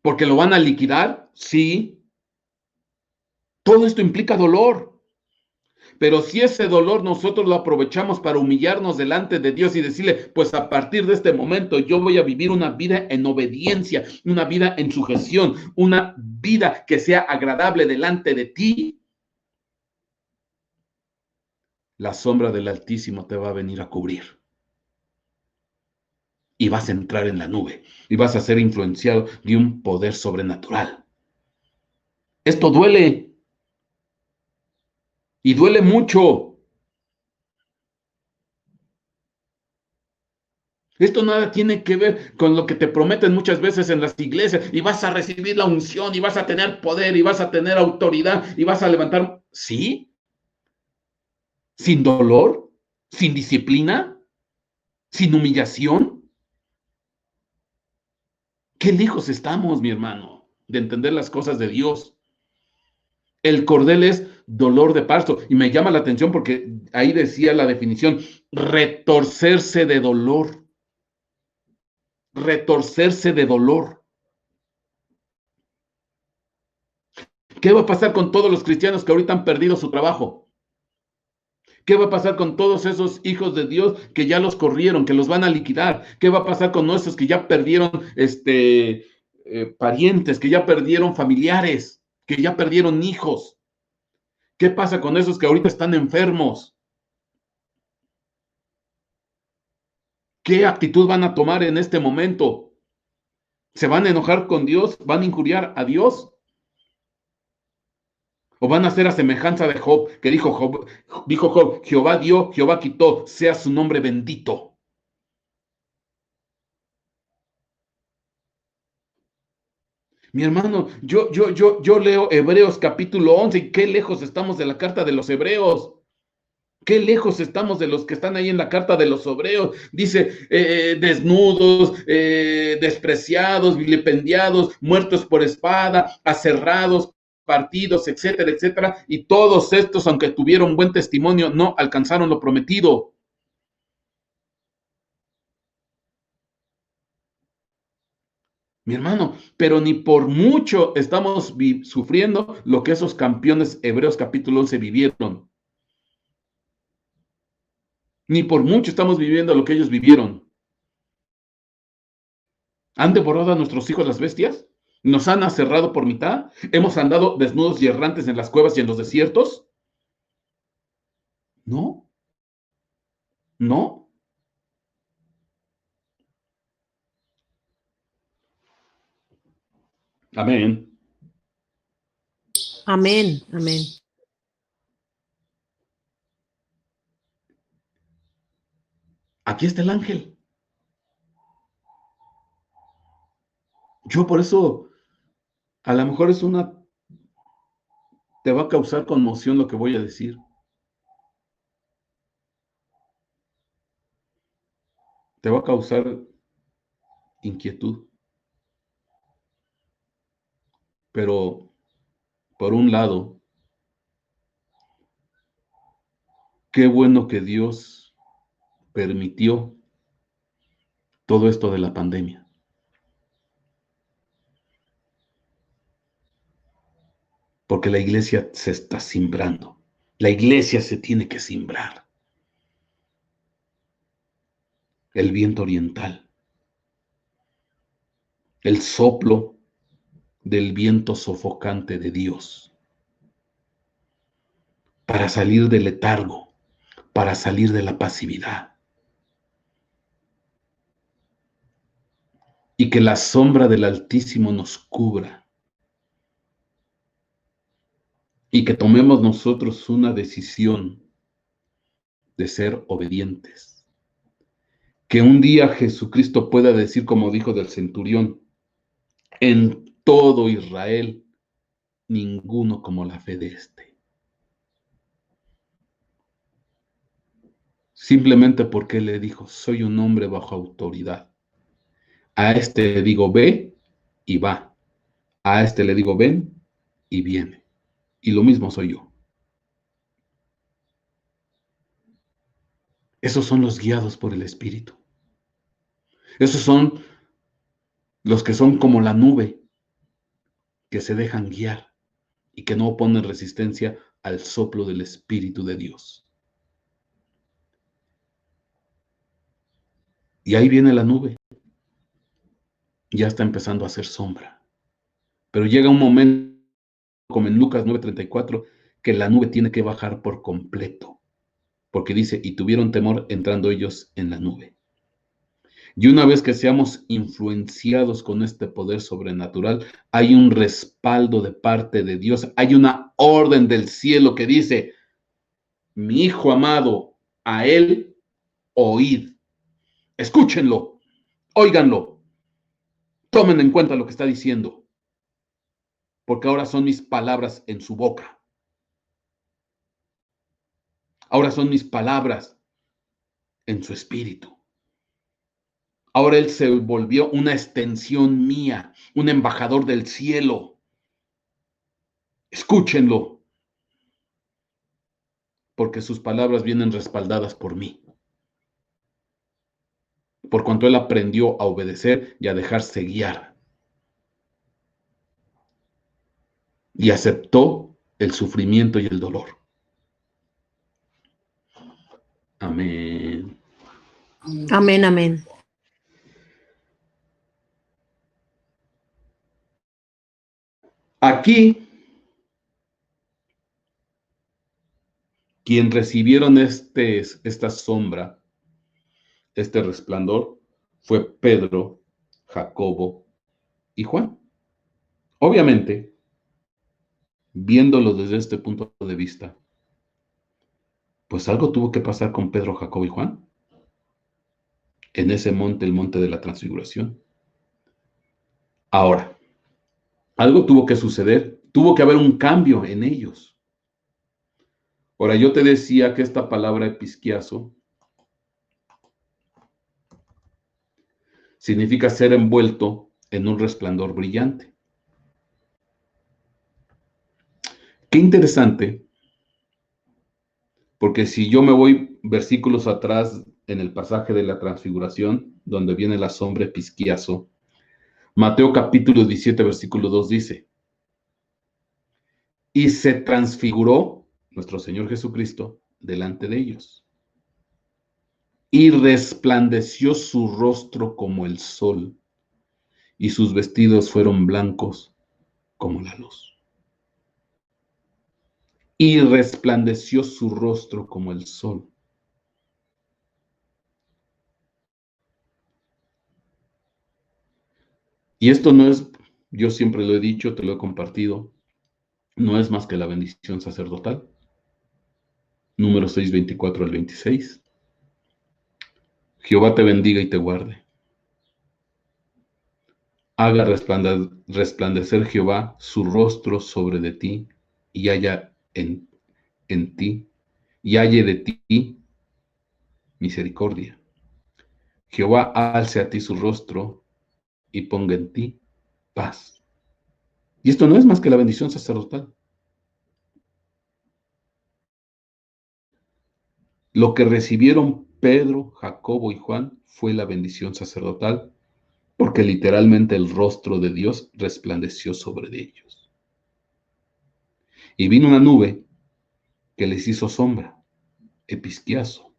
¿Porque lo van a liquidar? Sí. Todo esto implica dolor. Pero si ese dolor nosotros lo aprovechamos para humillarnos delante de Dios y decirle, pues a partir de este momento yo voy a vivir una vida en obediencia, una vida en sujeción, una vida que sea agradable delante de ti, la sombra del Altísimo te va a venir a cubrir. Y vas a entrar en la nube y vas a ser influenciado de un poder sobrenatural. Esto duele. Y duele mucho. Esto nada tiene que ver con lo que te prometen muchas veces en las iglesias y vas a recibir la unción y vas a tener poder y vas a tener autoridad y vas a levantar, ¿sí? Sin dolor, sin disciplina, sin humillación. Qué lejos estamos, mi hermano, de entender las cosas de Dios. El cordel es dolor de parto y me llama la atención porque ahí decía la definición, retorcerse de dolor. Retorcerse de dolor. ¿Qué va a pasar con todos los cristianos que ahorita han perdido su trabajo? ¿Qué va a pasar con todos esos hijos de Dios que ya los corrieron, que los van a liquidar? ¿Qué va a pasar con nuestros que ya perdieron parientes, que ya perdieron familiares, que ya perdieron hijos? ¿Qué pasa con esos que ahorita están enfermos? ¿Qué actitud van a tomar en este momento? ¿Se van a enojar con Dios? ¿Van a injuriar a Dios? ¿O van a ser a semejanza de Job, que dijo Job, Jehová dio, Jehová quitó, sea su nombre bendito? Mi hermano, yo leo Hebreos capítulo 11 y qué lejos estamos de la carta de los Hebreos. Qué lejos estamos de los que están ahí en la carta de los Hebreos. Dice, desnudos, despreciados, vilipendiados, muertos por espada, aserrados, partidos, etcétera, etcétera. Y todos estos, aunque tuvieron buen testimonio, no alcanzaron lo prometido. Mi hermano, pero ni por mucho estamos sufriendo lo que esos campeones Hebreos capítulo 11 vivieron. Ni por mucho estamos viviendo lo que ellos vivieron. ¿Han devorado a nuestros hijos las bestias? ¿Nos han aserrado por mitad? ¿Hemos andado desnudos y errantes en las cuevas y en los desiertos? No. No. Amén. Amén. Amén. Aquí está el ángel. Yo por eso, a lo mejor te va a causar conmoción lo que voy a decir. Te va a causar inquietud. Pero, por un lado, qué bueno que Dios permitió todo esto de la pandemia. Porque la iglesia se está simbrando. La iglesia se tiene que simbrar. El viento oriental. El soplo del viento sofocante de Dios. Para salir del letargo. Para salir de la pasividad. Y que la sombra del Altísimo nos cubra. Y que tomemos nosotros una decisión de ser obedientes. Que un día Jesucristo pueda decir, como dijo del centurión, en todo Israel, ninguno como la fe de este. Simplemente porque él le dijo, soy un hombre bajo autoridad. A este le digo, ve y va. A este le digo, ven y viene. Y lo mismo soy yo. Esos son los guiados por el Espíritu. Esos son los que son como la nube, que se dejan guiar y que no oponen resistencia al soplo del Espíritu de Dios. Y ahí viene la nube. Ya está empezando a hacer sombra. Pero llega un momento, como en Lucas 9:34, que la nube tiene que bajar por completo. Porque dice, y tuvieron temor entrando ellos en la nube. Y una vez que seamos influenciados con este poder sobrenatural, hay un respaldo de parte de Dios, hay una orden del cielo que dice, mi hijo amado, a él oíd, escúchenlo, óiganlo, tomen en cuenta lo que está diciendo, porque ahora son mis palabras en su boca. Ahora son mis palabras en su espíritu. Ahora él se volvió una extensión mía, un embajador del cielo. Escúchenlo, porque sus palabras vienen respaldadas por mí. Por cuanto él aprendió a obedecer y a dejarse guiar. Y aceptó el sufrimiento y el dolor. Amén. Amén, amén. Aquí, quien recibieron esta sombra, este resplandor, fue Pedro, Jacobo y Juan. Obviamente, viéndolo desde este punto de vista, pues algo tuvo que pasar con Pedro, Jacobo y Juan en ese monte, el monte de la transfiguración. Ahora, algo tuvo que suceder, tuvo que haber un cambio en ellos. Ahora, yo te decía que esta palabra episquiazo significa ser envuelto en un resplandor brillante. Qué interesante, porque si yo me voy versículos atrás en el pasaje de la transfiguración, donde viene la sombra episquiazo, Mateo capítulo 17, versículo 2 dice, y se transfiguró nuestro Señor Jesucristo delante de ellos, y resplandeció su rostro como el sol, y sus vestidos fueron blancos como la luz. Y resplandeció su rostro como el sol. Y esto no es, yo siempre lo he dicho, te lo he compartido, no es más que la bendición sacerdotal. Número 6, 24 al 26. Jehová te bendiga y te guarde. Haga resplandecer Jehová su rostro sobre de ti y haya en ti, y halle de ti misericordia. Jehová alce a ti su rostro y ponga en ti paz. Y esto no es más que la bendición sacerdotal. Lo que recibieron Pedro, Jacobo y Juan fue la bendición sacerdotal, porque literalmente el rostro de Dios resplandeció sobre ellos. Y vino una nube que les hizo sombra, episquiazo.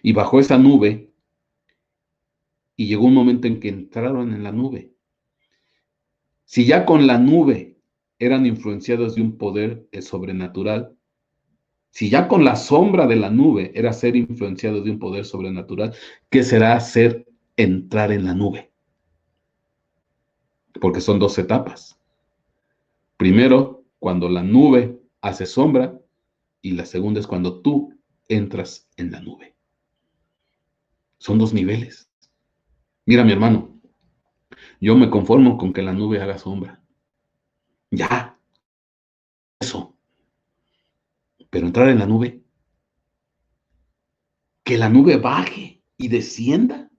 Y bajó esa nube y llegó un momento en que entraron en la nube. Si ya con la nube eran influenciados de un poder sobrenatural, si ya con la sombra de la nube era ser influenciado de un poder sobrenatural, ¿qué será hacer entrar en la nube? Porque son dos etapas. Primero, cuando la nube hace sombra, y la segunda es cuando tú entras en la nube. Son dos niveles. Mira, mi hermano, yo me conformo con que la nube haga sombra. Ya, eso. Pero entrar en la nube, que la nube baje y descienda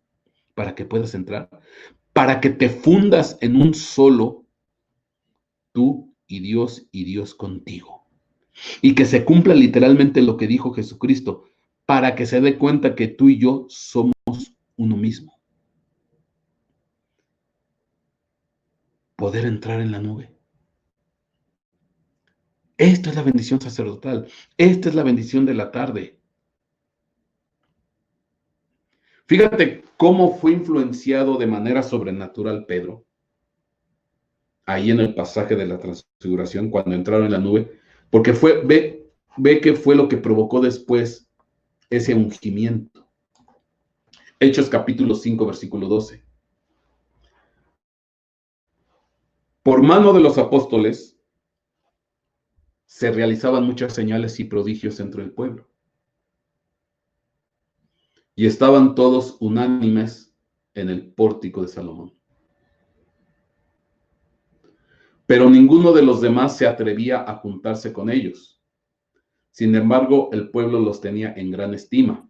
para que puedas entrar, para que te fundas en un solo, tú y Dios contigo. Y que se cumpla literalmente lo que dijo Jesucristo, para que se dé cuenta que tú y yo somos uno mismo. Poder entrar en la nube. Esta es la bendición sacerdotal. Esta es la bendición de la tarde. Fíjate cómo fue influenciado de manera sobrenatural Pedro. Ahí en el pasaje de la transfiguración, cuando entraron en la nube, porque ve que fue lo que provocó después ese ungimiento. Hechos capítulo 5, versículo 12. Por mano de los apóstoles se realizaban muchas señales y prodigios entre el pueblo. Y estaban todos unánimes en el pórtico de Salomón. Pero ninguno de los demás se atrevía a juntarse con ellos. Sin embargo, el pueblo los tenía en gran estima.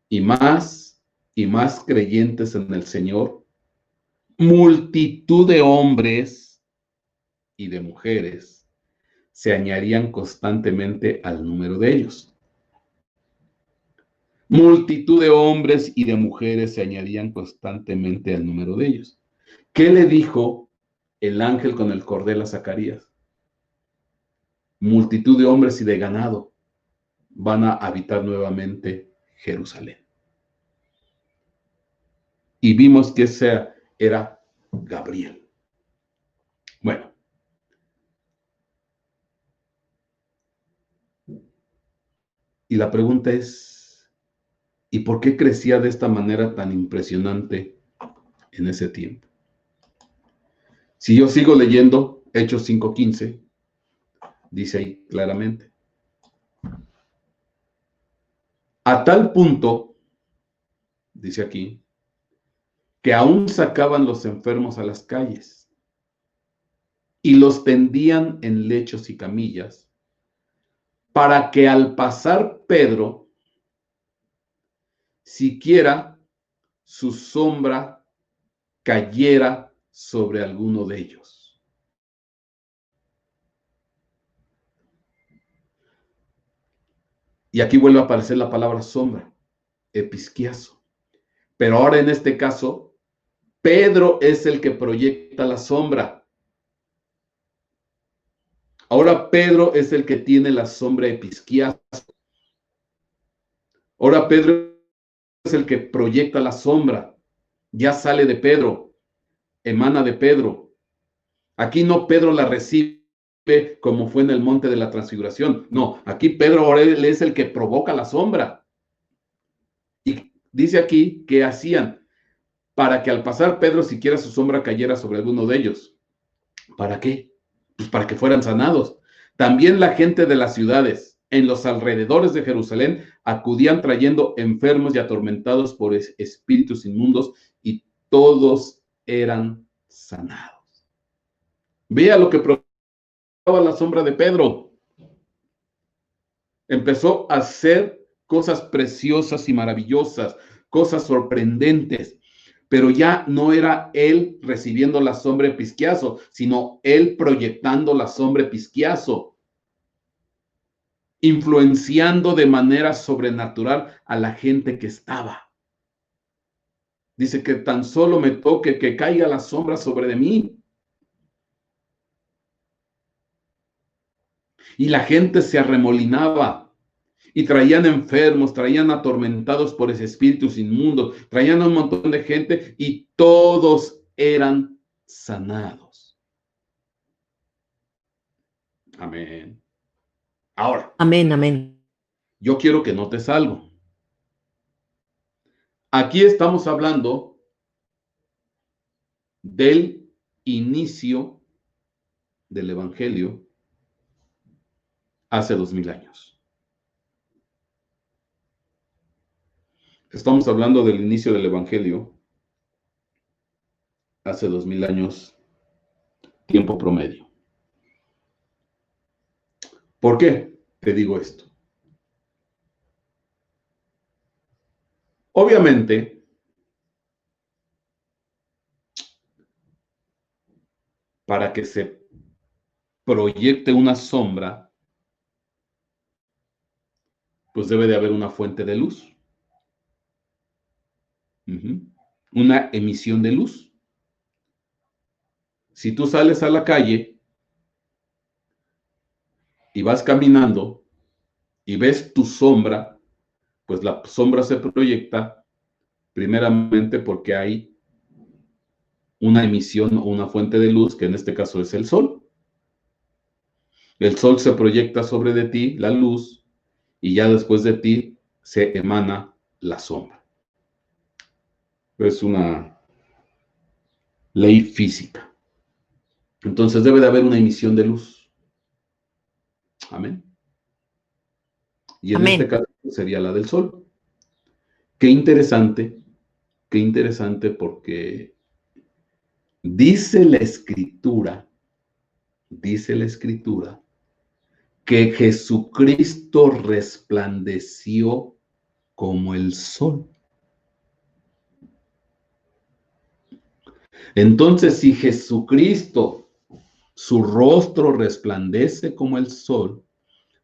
Y más creyentes en el Señor, multitud de hombres y de mujeres se añadían constantemente al número de ellos. Multitud de hombres y de mujeres se añadían constantemente al número de ellos. ¿Qué le dijo el ángel con el cordel a Zacarías? Multitud de hombres y de ganado van a habitar nuevamente Jerusalén. Y vimos que ese era Gabriel. Bueno. Y la pregunta es, ¿y por qué crecía de esta manera tan impresionante en ese tiempo? Si yo sigo leyendo Hechos 5:15, dice ahí claramente. A tal punto, dice aquí, que aún sacaban los enfermos a las calles y los tendían en lechos y camillas, para que al pasar Pedro, siquiera su sombra cayera sobre alguno de ellos. Y aquí vuelve a aparecer la palabra sombra, episquiazo. Pero ahora en este caso, Pedro es el que proyecta la sombra. Ahora Pedro es el que tiene la sombra episquiazo. Ahora Pedro es el que proyecta la sombra. Ya sale de Pedro, emana de Pedro. Aquí no Pedro la recibe como fue en el monte de la transfiguración. No, aquí Pedro ahora él es el que provoca la sombra. Y dice aquí que hacían para que al pasar Pedro siquiera su sombra cayera sobre alguno de ellos. ¿Para qué? Pues para que fueran sanados. También la gente de las ciudades, en los alrededores de Jerusalén, acudían trayendo enfermos y atormentados por espíritus inmundos, y todos eran sanados. Vea lo que provocaba la sombra de Pedro. Empezó a hacer cosas preciosas y maravillosas, cosas sorprendentes. Pero ya no era él recibiendo la sombra episquiazo, sino él proyectando la sombra episquiazo, influenciando de manera sobrenatural a la gente que estaba. Dice que tan solo me toque que caiga la sombra sobre de mí. Y la gente se arremolinaba. Y traían enfermos, traían atormentados por ese espíritus inmundos, traían a un montón de gente y todos eran sanados. Amén. Ahora. Amén, amén. Yo quiero que notes algo. Aquí estamos hablando del inicio del Evangelio hace 2000 años. Estamos hablando del inicio del Evangelio hace 2000 años, tiempo promedio. ¿Por qué te digo esto? Obviamente, para que se proyecte una sombra, pues debe de haber una fuente de luz. Una emisión de luz. Si tú sales a la calle y vas caminando y ves tu sombra, pues la sombra se proyecta primeramente porque hay una emisión o una fuente de luz, que en este caso es el sol. El sol se proyecta sobre de ti, la luz, y ya después de ti se emana la sombra. Es una ley física. Entonces debe de haber una emisión de luz. Amén. Y en Amén. este caso sería la del sol. Qué interesante porque dice la escritura que Jesucristo resplandeció como el sol. Entonces, si Jesucristo, su rostro resplandece como el sol,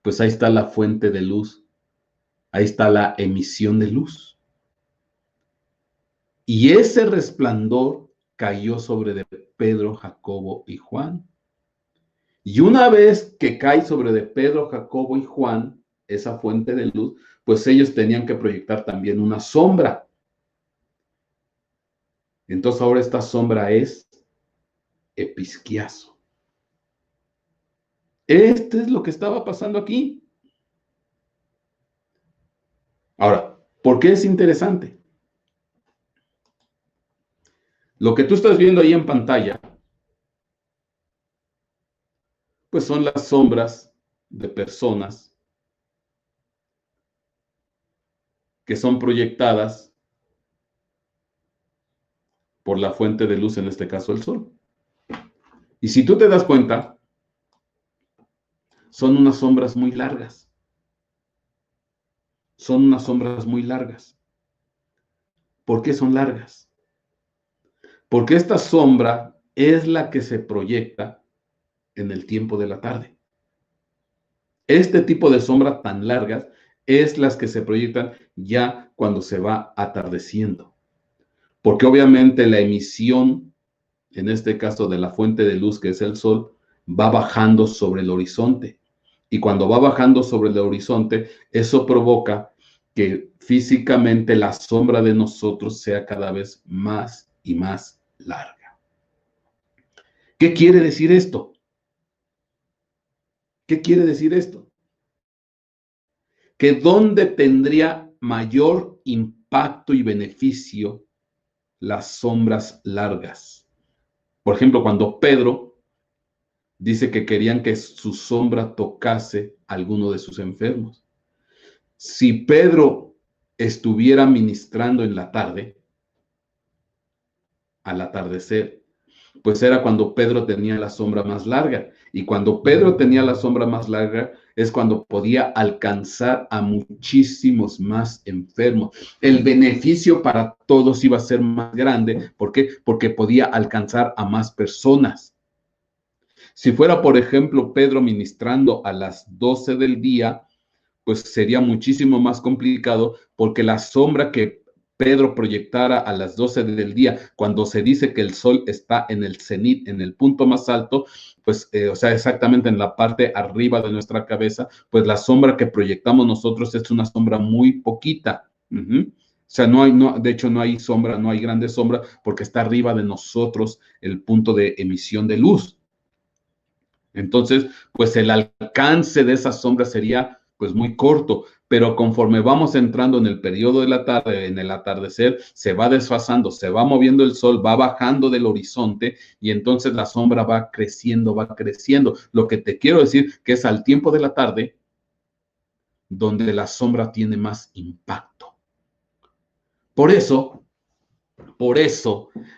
pues ahí está la fuente de luz, ahí está la emisión de luz. Y ese resplandor cayó sobre de Pedro, Jacobo y Juan. Y una vez que cae sobre de Pedro, Jacobo y Juan, esa fuente de luz, pues ellos tenían que proyectar también una sombra. Entonces ahora esta sombra es episquiazo. Este es lo que estaba pasando aquí. Ahora, ¿por qué es interesante? Lo que tú estás viendo ahí en pantalla, pues son las sombras de personas que son proyectadas por la fuente de luz, en este caso el sol. Y si tú te das cuenta, son unas sombras muy largas. Son unas sombras muy largas. ¿Por qué son largas? Porque esta sombra es la que se proyecta en el tiempo de la tarde. Este tipo de sombras tan largas es las que se proyectan ya cuando se va atardeciendo. Porque obviamente la emisión, en este caso de la fuente de luz que es el sol, va bajando sobre el horizonte. Y cuando va bajando sobre el horizonte, eso provoca que físicamente la sombra de nosotros sea cada vez más y más larga. ¿Qué quiere decir esto? ¿Qué quiere decir esto? Que dónde tendría mayor impacto y beneficio las sombras largas. Por ejemplo, cuando Pedro dice que querían que su sombra tocase a alguno de sus enfermos. Si Pedro estuviera ministrando en la tarde, al atardecer, pues era cuando Pedro tenía la sombra más larga. Y cuando Pedro tenía la sombra más larga es cuando podía alcanzar a muchísimos más enfermos. El beneficio para todos iba a ser más grande. ¿Por qué? Porque podía alcanzar a más personas. Si fuera, por ejemplo, Pedro ministrando a las 12 del día, pues sería muchísimo más complicado porque la sombra que Pedro proyectara a las 12 del día, cuando se dice que el sol está en el cenit, en el punto más alto, pues, o sea, exactamente en la parte arriba de nuestra cabeza, pues la sombra que proyectamos nosotros es una sombra muy poquita. O sea, de hecho no hay sombra, no hay grande sombra, porque está arriba de nosotros el punto de emisión de luz. Entonces, pues el alcance de esa sombra sería pues muy corto, pero conforme vamos entrando en el periodo de la tarde, en el atardecer, se va desfasando, se va moviendo el sol, va bajando del horizonte y entonces la sombra va creciendo, va creciendo. Lo que te quiero decir que es al tiempo de la tarde donde la sombra tiene más impacto. Por eso,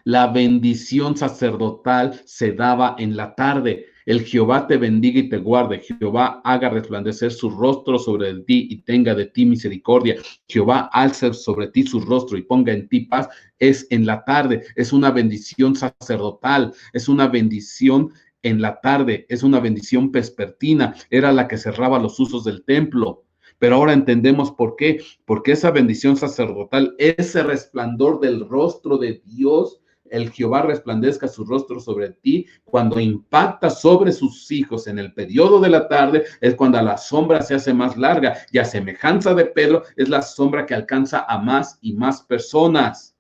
la bendición sacerdotal se daba en la tarde. El Jehová te bendiga y te guarde. Jehová haga resplandecer su rostro sobre ti y tenga de ti misericordia. Jehová alce sobre ti su rostro y ponga en ti paz. Es en la tarde. Es una bendición sacerdotal. Es una bendición en la tarde. Es una bendición vespertina. Era la que cerraba los usos del templo. Pero ahora entendemos por qué. Porque esa bendición sacerdotal, ese resplandor del rostro de Dios, el Jehová resplandezca su rostro sobre ti, cuando impacta sobre sus hijos en el periodo de la tarde, es cuando la sombra se hace más larga, y a semejanza de Pedro, es la sombra que alcanza a más y más personas.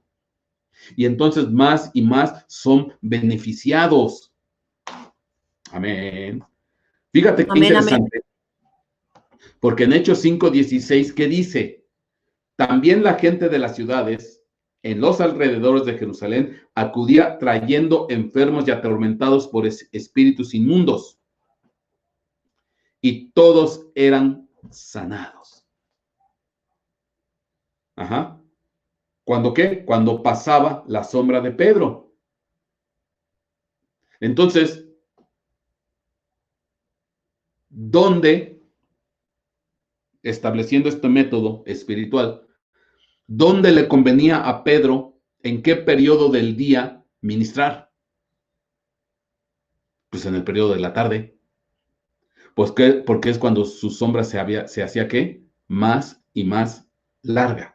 Y entonces más y más son beneficiados. Amén. Fíjate qué Amén, amén. interesante. Porque en Hechos 5:16, ¿qué dice? También la gente de las ciudades en los alrededores de Jerusalén acudía trayendo enfermos y atormentados por espíritus inmundos, y todos eran sanados. Ajá. ¿Cuándo qué? Cuando pasaba la sombra de Pedro. Entonces, ¿dónde, estableciendo este método espiritual, dónde le convenía a Pedro, en qué periodo del día ministrar? Pues en el periodo de la tarde. Pues porque es cuando su sombra se hacía ¿qué? Más y más larga.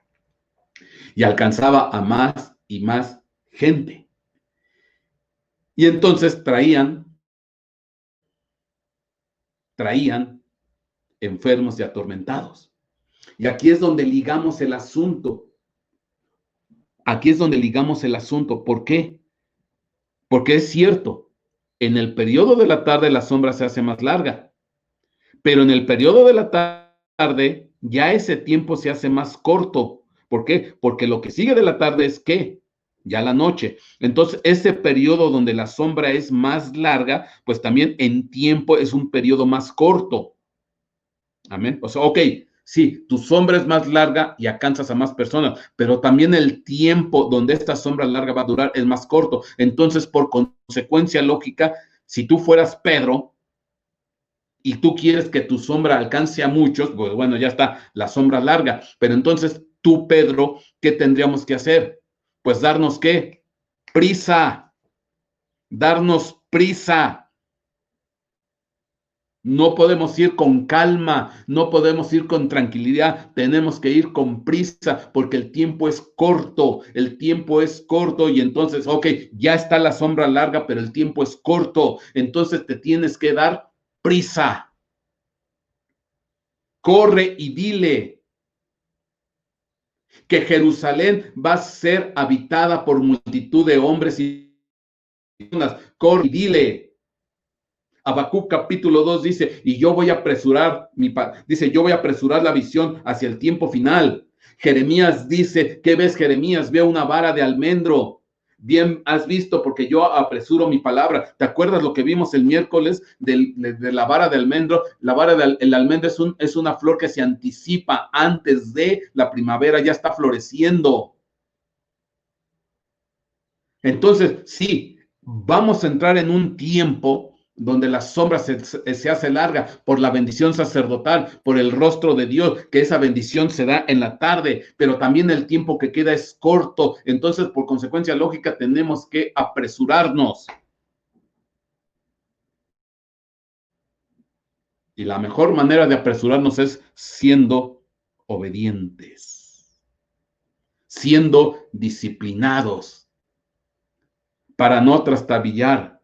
Y alcanzaba a más y más gente. Y entonces traían enfermos y atormentados. Y aquí es donde ligamos el asunto. Aquí es donde ligamos el asunto. ¿Por qué? Porque es cierto, en el periodo de la tarde la sombra se hace más larga, pero en el periodo de la tarde ya ese tiempo se hace más corto. ¿Por qué? Porque lo que sigue de la tarde es ¿qué? Ya la noche. Entonces, ese periodo donde la sombra es más larga, pues también en tiempo es un periodo más corto. Amén. O sea, ok, sí, tu sombra es más larga y alcanzas a más personas, pero también el tiempo donde esta sombra larga va a durar es más corto. Entonces, por consecuencia lógica, si tú fueras Pedro y tú quieres que tu sombra alcance a muchos, pues bueno, ya está la sombra larga. Pero entonces tú, Pedro, ¿qué tendríamos que hacer? Pues darnos ¿qué? Prisa. Darnos prisa. No podemos ir con calma, no podemos ir con tranquilidad, tenemos que ir con prisa porque el tiempo es corto y entonces, ok, ya está la sombra larga, pero el tiempo es corto, entonces te tienes que dar prisa. Corre y dile que Jerusalén va a ser habitada por multitud de hombres y personas. Corre y dile. Habacuc capítulo 2 dice, y yo voy a apresurar, yo voy a apresurar la visión hacia el tiempo final. Jeremías dice, ¿qué ves, Jeremías? Veo una vara de almendro. Bien has visto, porque yo apresuro mi palabra. ¿Te acuerdas lo que vimos el miércoles de la vara de almendro? La vara del almendro es una flor que se anticipa antes de la primavera, ya está floreciendo. Entonces, sí, vamos a entrar en un tiempo donde la sombra se hace larga por la bendición sacerdotal, por el rostro de Dios, que esa bendición se da en la tarde, pero también el tiempo que queda es corto. Entonces, por consecuencia lógica, tenemos que apresurarnos. Y la mejor manera de apresurarnos es siendo obedientes, siendo disciplinados, para no trastabillar,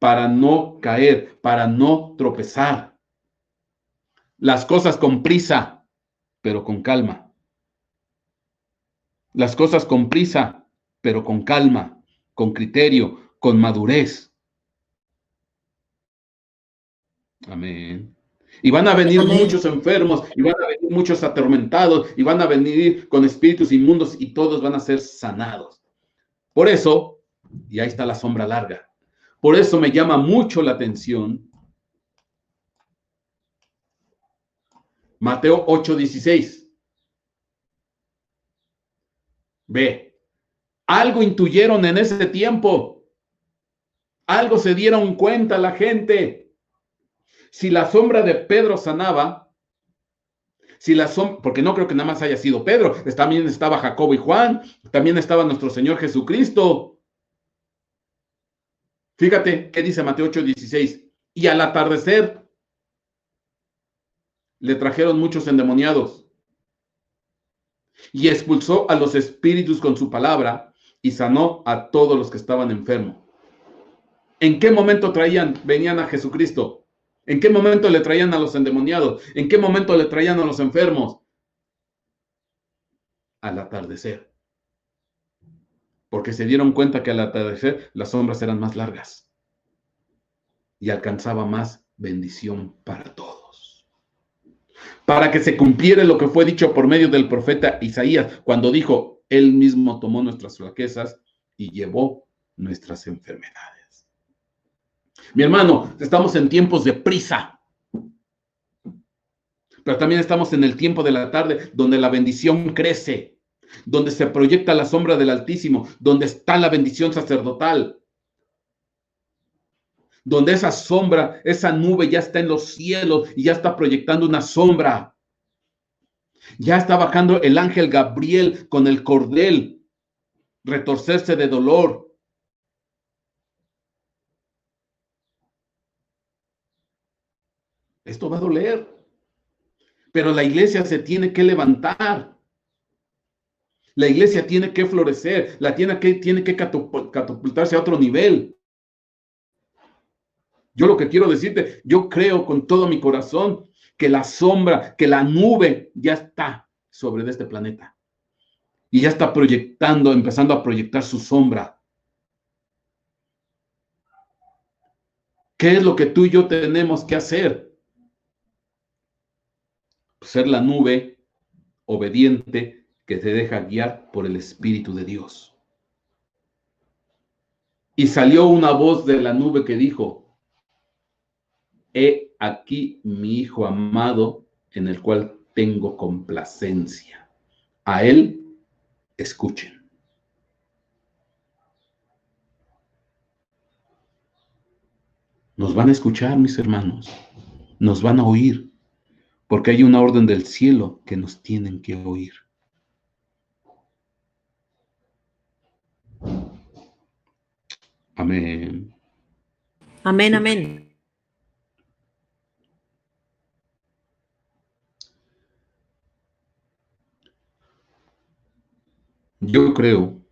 para no caer, para no tropezar. Las cosas con prisa, pero con calma. Las cosas con prisa, pero con calma, con criterio, con madurez. Amén. Y van a venir Amén. muchos enfermos, y van a venir muchos atormentados, y van a venir con espíritus inmundos, y todos van a ser sanados. Por eso, y ahí está la sombra larga, por eso me llama mucho la atención Mateo 8:16. Ve, algo intuyeron en ese tiempo, algo se dieron cuenta la gente. Si la sombra de Pedro sanaba, porque no creo que nada más haya sido Pedro, también estaba Jacobo y Juan, también estaba nuestro Señor Jesucristo. Fíjate qué dice Mateo 8:16. Y al atardecer le trajeron muchos endemoniados y expulsó a los espíritus con su palabra y sanó a todos los que estaban enfermos. ¿En qué momento venían a Jesucristo? ¿En qué momento le traían a los endemoniados? ¿En qué momento le traían a los enfermos? Al atardecer. Porque se dieron cuenta que al atardecer las sombras eran más largas y alcanzaba más bendición para todos. Para que se cumpliera lo que fue dicho por medio del profeta Isaías, cuando dijo, Él mismo tomó nuestras flaquezas y llevó nuestras enfermedades. Mi hermano, estamos en tiempos de prisa, pero también estamos en el tiempo de la tarde donde la bendición crece, donde se proyecta la sombra del Altísimo, donde está la bendición sacerdotal, donde esa sombra, esa nube ya está en los cielos y ya está proyectando una sombra. Ya está bajando el ángel Gabriel con el cordel, retorcerse de dolor. Esto va a doler, pero la iglesia se tiene que levantar. La iglesia tiene que florecer, tiene que catapultarse a otro nivel. Yo lo que quiero decirte, yo creo con todo mi corazón que la sombra, que la nube ya está sobre este planeta. Y ya está empezando a proyectar su sombra. ¿Qué es lo que tú y yo tenemos que hacer? Ser la nube obediente que se deja guiar por el Espíritu de Dios. Y salió una voz de la nube que dijo, he aquí mi Hijo amado, en el cual tengo complacencia. A él escuchen. Nos van a escuchar, mis hermanos. Nos van a oír. Porque hay una orden del cielo que nos tienen que oír. Amén. Amén, amén. Yo creo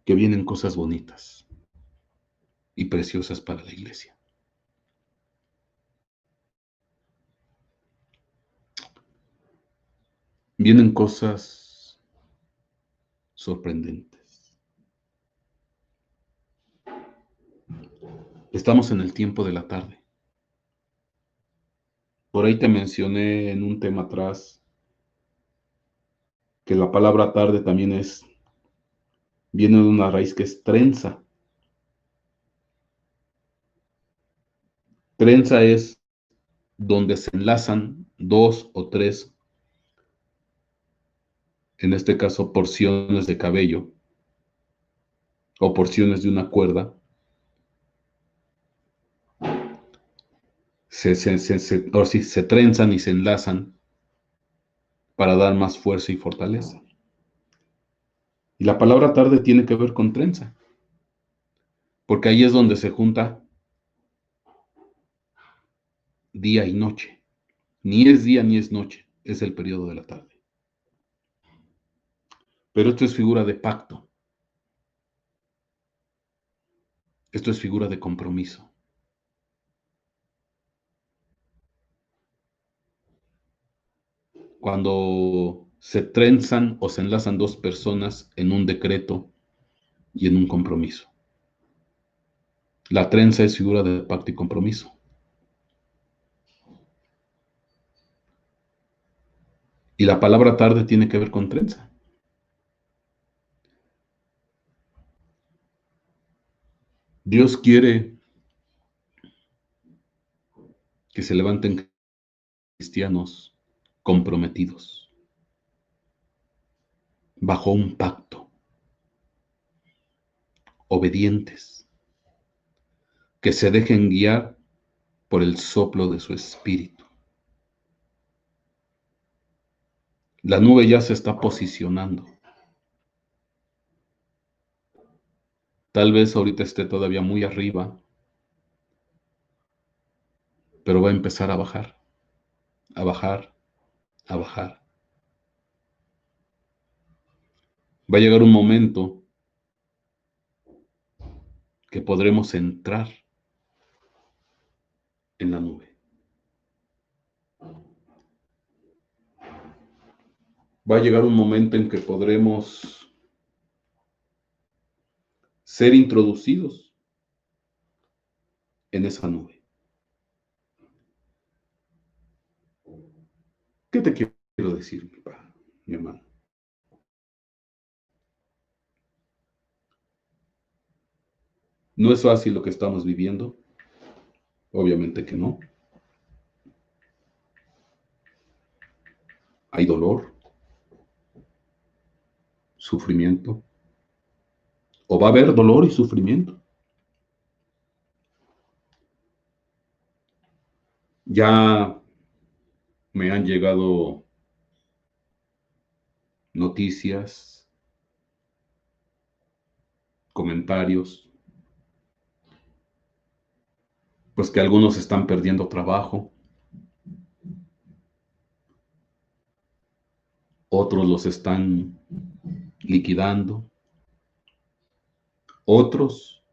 que vienen cosas bonitas y preciosas para la iglesia. Vienen cosas sorprendentes. Estamos en el tiempo de la tarde. Por ahí te mencioné en un tema atrás que la palabra tarde también viene de una raíz que es trenza. Trenza es donde se enlazan dos o tres, en este caso porciones de cabello o porciones de una cuerda. Se trenzan y se enlazan para dar más fuerza y fortaleza. Y la palabra tarde tiene que ver con trenza, porque ahí es donde se junta día y noche. Ni es día ni es noche, es el periodo de la tarde. Pero esto es figura de pacto. Esto es figura de compromiso. Cuando se trenzan o se enlazan dos personas en un decreto y en un compromiso. La trenza es figura de pacto y compromiso. Y la palabra tarde tiene que ver con trenza. Dios quiere que se levanten cristianos comprometidos bajo un pacto, obedientes, que se dejen guiar por el soplo de su espíritu. La nube ya se está posicionando. Tal vez ahorita esté todavía muy arriba, pero va a empezar a bajar, a bajar, a bajar. Va a llegar un momento que podremos entrar en la nube. Va a llegar un momento en que podremos ser introducidos en esa nube. ¿Qué te quiero decir, mi hermano? ¿No es fácil lo que estamos viviendo? Obviamente que no. Hay dolor, sufrimiento, o va a haber dolor y sufrimiento. Ya me han llegado noticias, comentarios, pues que algunos están perdiendo trabajo, otros los están liquidando, otros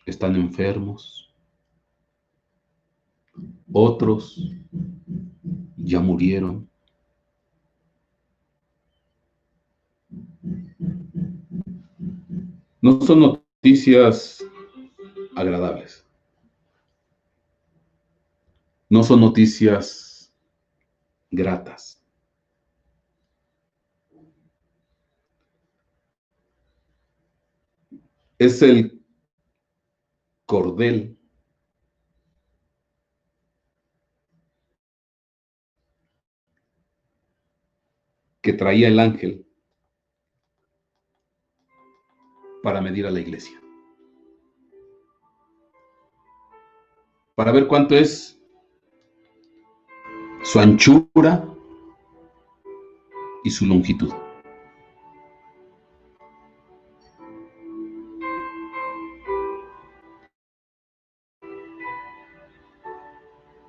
están enfermos, otros ya murieron. No son noticias agradables. No son noticias gratas. Es el cordel que traía el ángel para medir a la iglesia. Para ver cuánto es su anchura y su longitud.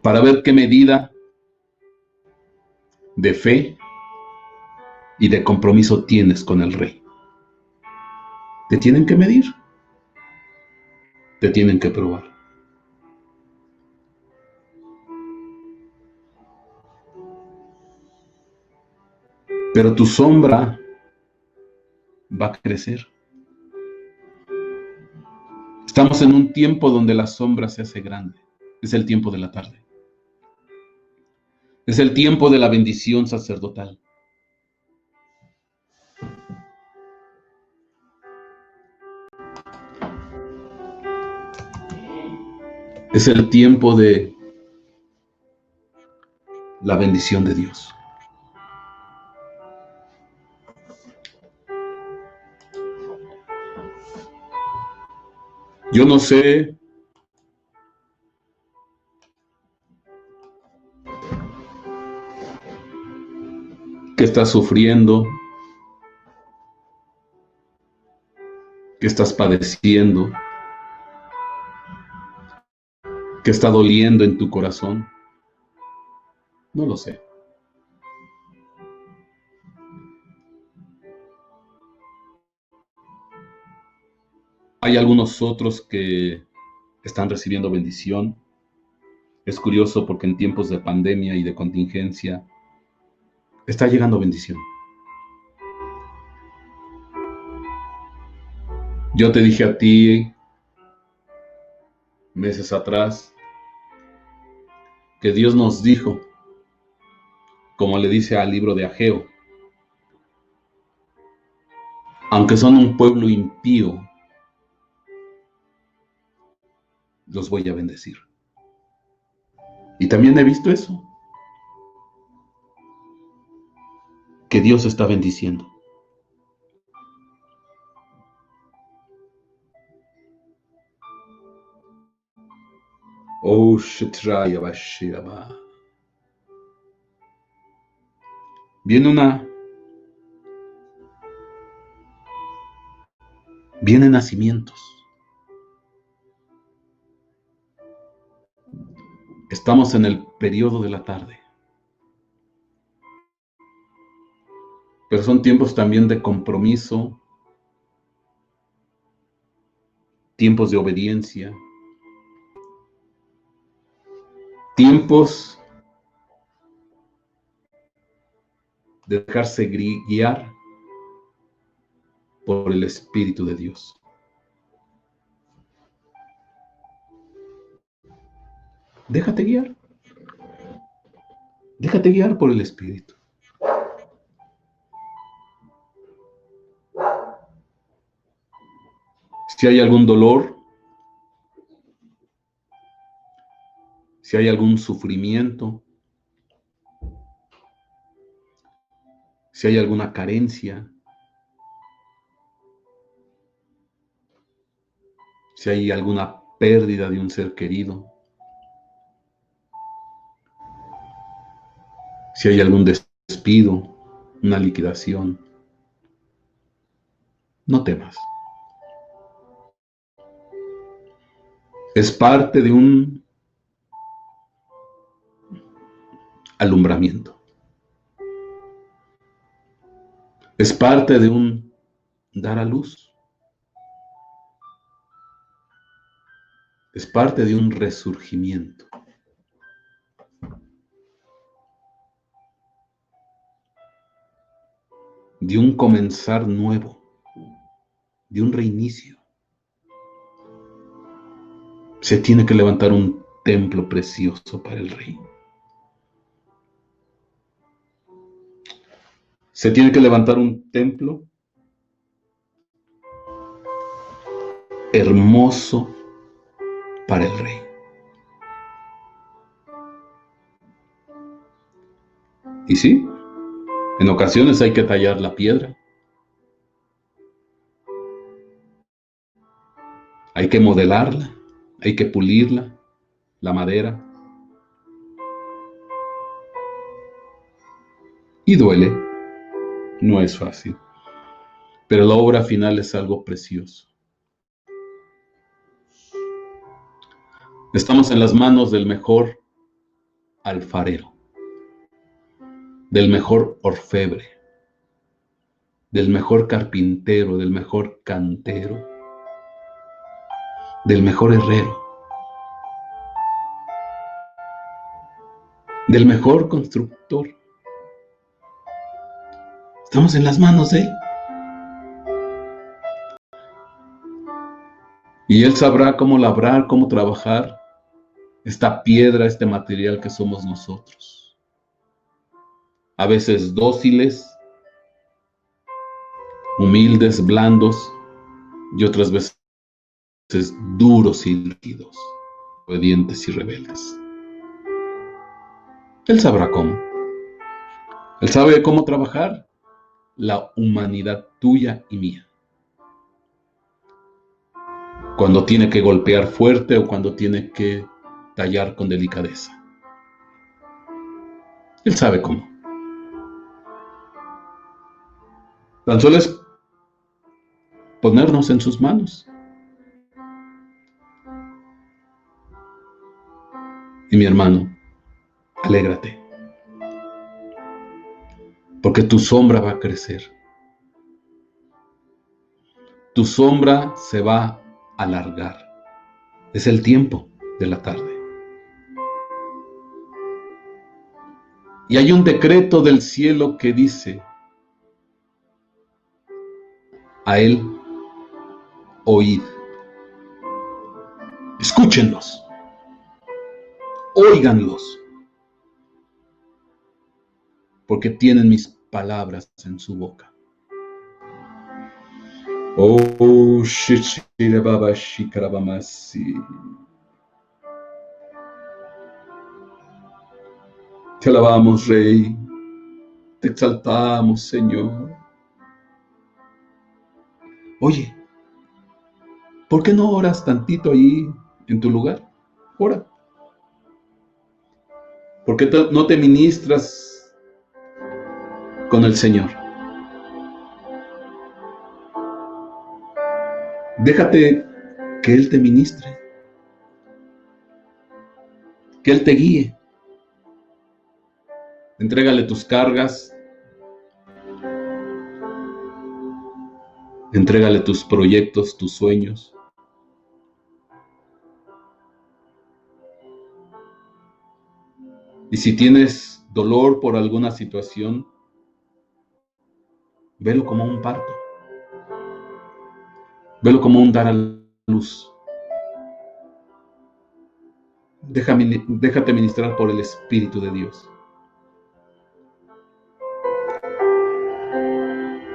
Para ver qué medida de fe y de compromiso tienes con el rey. Te tienen que medir, te tienen que probar. Pero tu sombra va a crecer. Estamos en un tiempo donde la sombra se hace grande. Es el tiempo de la tarde. Es el tiempo de la bendición sacerdotal. Es el tiempo de la bendición de Dios. Yo no sé qué estás sufriendo, qué estás padeciendo, qué está doliendo en tu corazón. No lo sé. Hay algunos otros que están recibiendo bendición. Es curioso porque en tiempos de pandemia y de contingencia está llegando bendición. Yo te dije a ti meses atrás que Dios nos dijo, como le dice al libro de Ageo, aunque son un pueblo impío, los voy a bendecir. Y también he visto eso, que Dios está bendiciendo. Oh, Shetraya Bashiraba. Vienen nacimientos. Estamos en el periodo de la tarde. pero son tiempos también de compromiso, tiempos de obediencia, tiempos de dejarse guiar por el Espíritu de Dios. Déjate guiar. Déjate guiar por el Espíritu. Si hay algún dolor, si hay algún sufrimiento, si hay alguna carencia, si hay alguna pérdida de un ser querido, si hay algún despido, una liquidación, no temas. Es parte de un alumbramiento. Es parte de un dar a luz. Es parte de un resurgimiento. De un comenzar nuevo. De un reinicio. Se tiene que levantar un templo precioso para el Rey. Se tiene que levantar un templo hermoso para el Rey. Y sí, en ocasiones hay que tallar la piedra. Hay que modelarla, hay que pulirla, la madera. Y duele, no es fácil. Pero la obra final es algo precioso. Estamos en las manos del mejor alfarero, del mejor orfebre, del mejor carpintero, del mejor cantero, del mejor herrero, del mejor constructor. Estamos en las manos de Él. Y Él sabrá cómo labrar, cómo trabajar esta piedra, este material que somos nosotros. A veces dóciles, humildes, blandos, y otras veces duros y rígidos, obedientes y rebeldes. Él sabrá cómo. Él sabe cómo trabajar la humanidad tuya y mía. Cuando tiene que golpear fuerte o cuando tiene que tallar con delicadeza. Él sabe cómo. Tan solo es ponernos en sus manos. Y mi hermano, alégrate. Porque tu sombra va a crecer. Tu sombra se va a alargar. Es el tiempo de la tarde. Y hay un decreto del cielo que dice: a Él oíd. Escúchenlos. Óiganlos. Porque tienen mis palabras en su boca. Oh, Shichire Baba Shikarabamasi. Te alabamos, Rey. Te exaltamos, Señor. Oye, ¿por qué no oras tantito ahí en tu lugar? Ora. ¿Por qué no te ministras con el Señor? Déjate que Él te ministre, que Él te guíe. Entrégale tus cargas, Entrégale tus proyectos, tus sueños. Y si tienes dolor por alguna situación, velo como un parto. Velo como un dar a luz. Déjate ministrar por el Espíritu de Dios.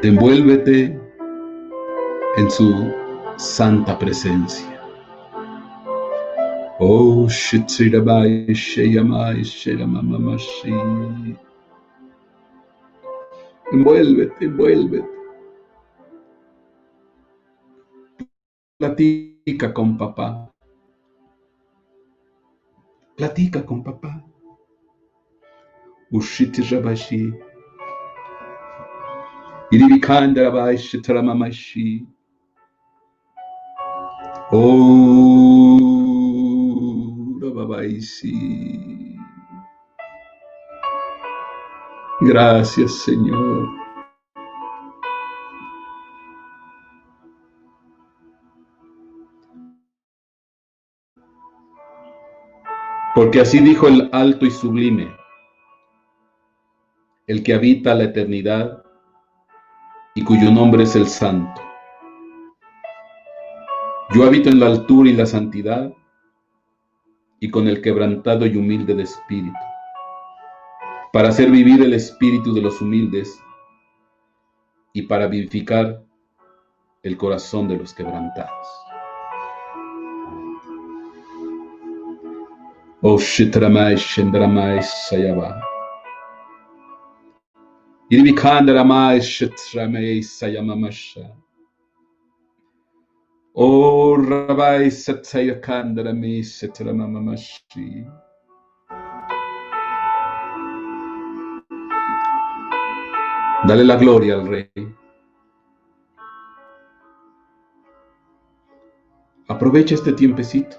Envuélvete en su santa presencia. Oh, Shitsirabai, Sheyamai, Sheramamamashi. Envuélvete, envuélvete. Platica con papá. Platica con papá. Ushitirabashi. Iribikandarabai, Shitaramamashi. Oh, Rababaisi. Gracias, Señor. Porque así dijo el alto y sublime, el que habita la eternidad y cuyo nombre es el Santo. Yo habito en la altura y la santidad, y con el quebrantado y humilde de espíritu, para hacer vivir el espíritu de los humildes y para vivificar el corazón de los quebrantados. Oh Shitramai Shendramai Sayaba. Irvikandramai Shitramai Sayamamasha. Oh Rabai Satsayakandrami Sitramamamashi. Dale la gloria al Rey. Aprovecha este tiempecito.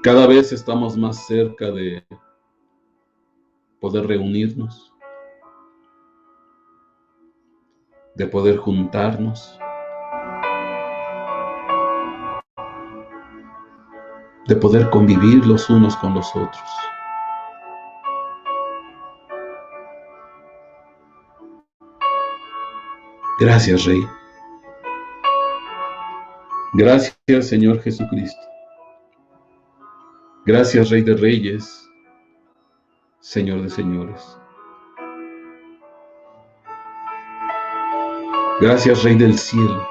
Cada vez estamos más cerca de poder reunirnos, de poder juntarnos, de poder convivir los unos con los otros. Gracias, Rey. Gracias, Señor Jesucristo. Gracias, Rey de Reyes, Señor de Señores. Gracias, Rey del cielo.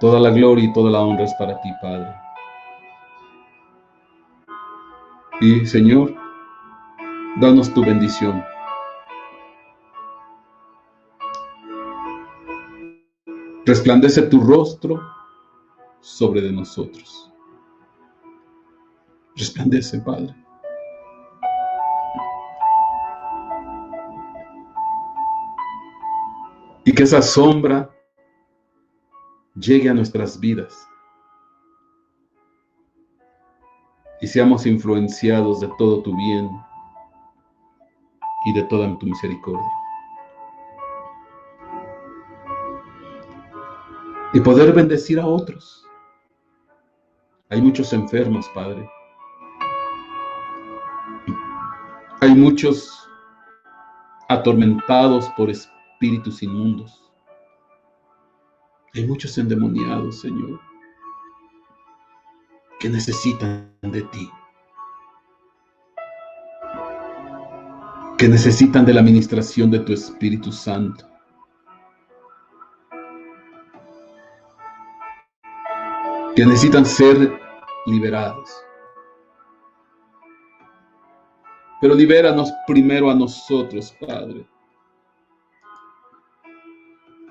Toda la gloria y toda la honra es para ti, Padre. Y, Señor, danos tu bendición. Resplandece tu rostro sobre de nosotros. Resplandece, Padre. Y que esa sombra llegue a nuestras vidas y seamos influenciados de todo tu bien y de toda tu misericordia. Y poder bendecir a otros. Hay muchos enfermos, Padre. Hay muchos atormentados por espíritus inmundos. Hay muchos endemoniados, Señor, que necesitan de ti, que necesitan de la ministración de tu Espíritu Santo. Que necesitan ser liberados. Pero libéranos primero a nosotros, Padre.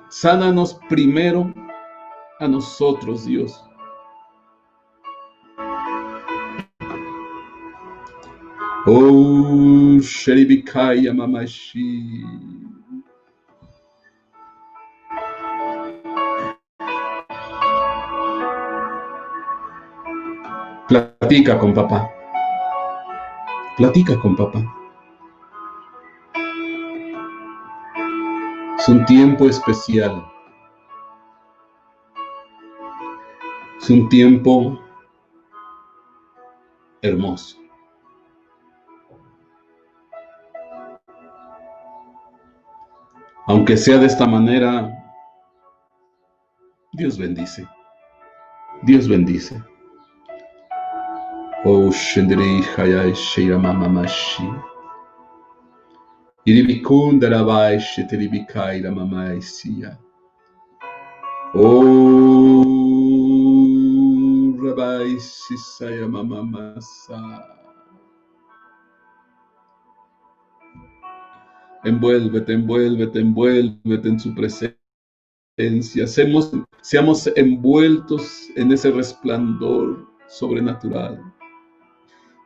Sánanos primero a nosotros, Dios. Oh, Sheribikaya Mamashi. Platica con papá. Platica con papá. Es un tiempo especial. Es un tiempo hermoso. Aunque sea de esta manera, Dios bendice. Dios bendice. Oh, Shendri Hayai Sheiramamamashi. Iribikundarabai Shetiribikai Ramamaisia. Oh, Rabbi Sisaya Mamamasa. Envuélvete, envuélvete, envuélvete en su presencia. Seamos envueltos en ese resplandor sobrenatural.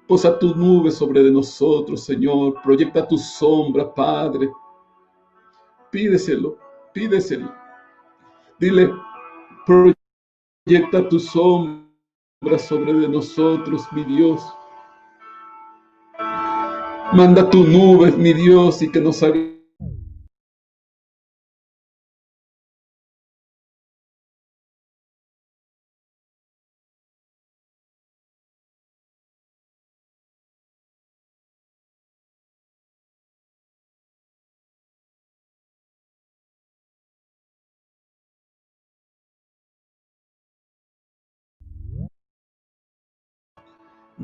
Posa tu nube sobre de nosotros, Señor. Proyecta tu sombra, Padre. Pídeselo, pídeselo. Dile, proyecta tu sombra sobre de nosotros, mi Dios. Manda tu nube, mi Dios, y que nos haga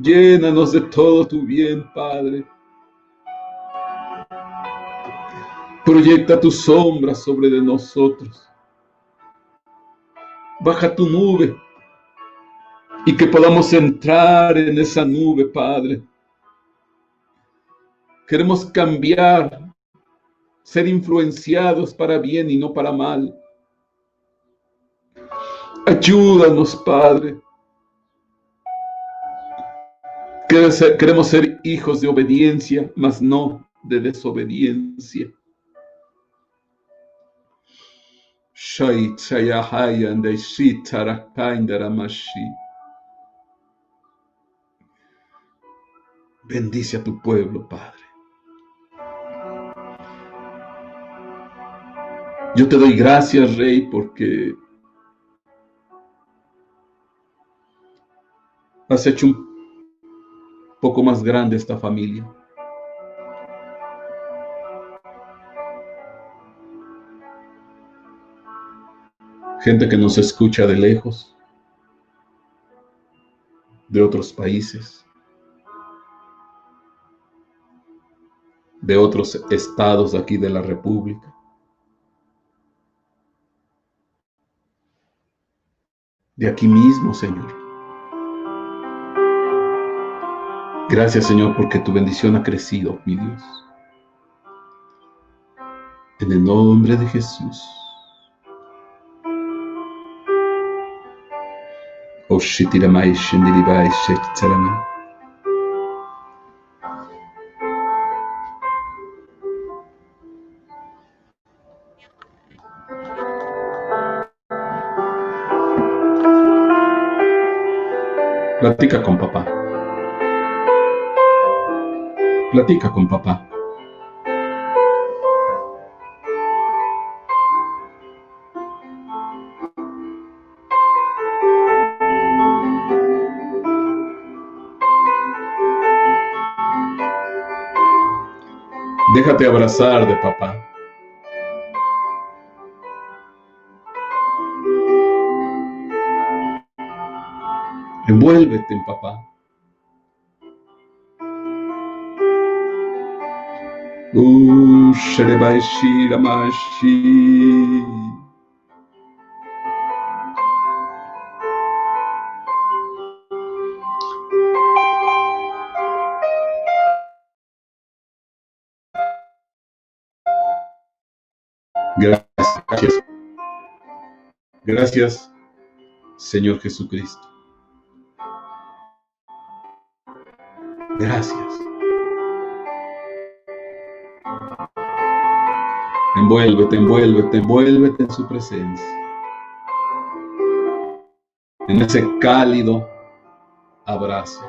llénanos de todo tu bien, Padre. Proyecta tu sombra sobre de nosotros. Baja tu nube y que podamos entrar en esa nube, Padre. Queremos cambiar, ser influenciados para bien y no para mal. Ayúdanos, Padre. Queremos ser hijos de obediencia, mas no de desobediencia. Bendice a tu pueblo, Padre. Yo te doy gracias, Rey, porque has hecho un poco más grande esta familia. Gente que nos escucha de lejos, de otros países, de otros estados aquí de la República. De aquí mismo, Señor. Gracias, Señor, porque tu bendición ha crecido, mi Dios. En el nombre de Jesús. Oshitiramai Shendiribai Shektarama. Platica con papá. Platica con papá. Déjate abrazar de papá. Envuélvete en papá. Sherebai Shiramashi. Gracias. Gracias, Señor Jesucristo. Gracias. Envuélvete, envuélvete, envuélvete en su presencia. En ese cálido abrazo.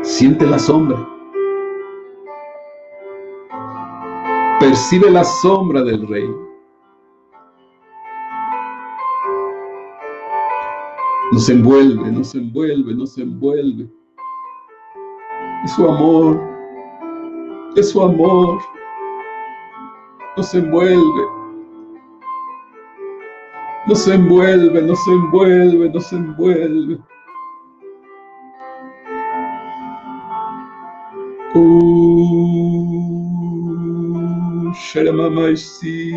Siente la sombra. Percibe la sombra del Rey. Nos envuelve, nos envuelve, nos envuelve. Es su amor, es su amor. Nos envuelve, nos envuelve, nos envuelve, nos envuelve. Sharamamaisi.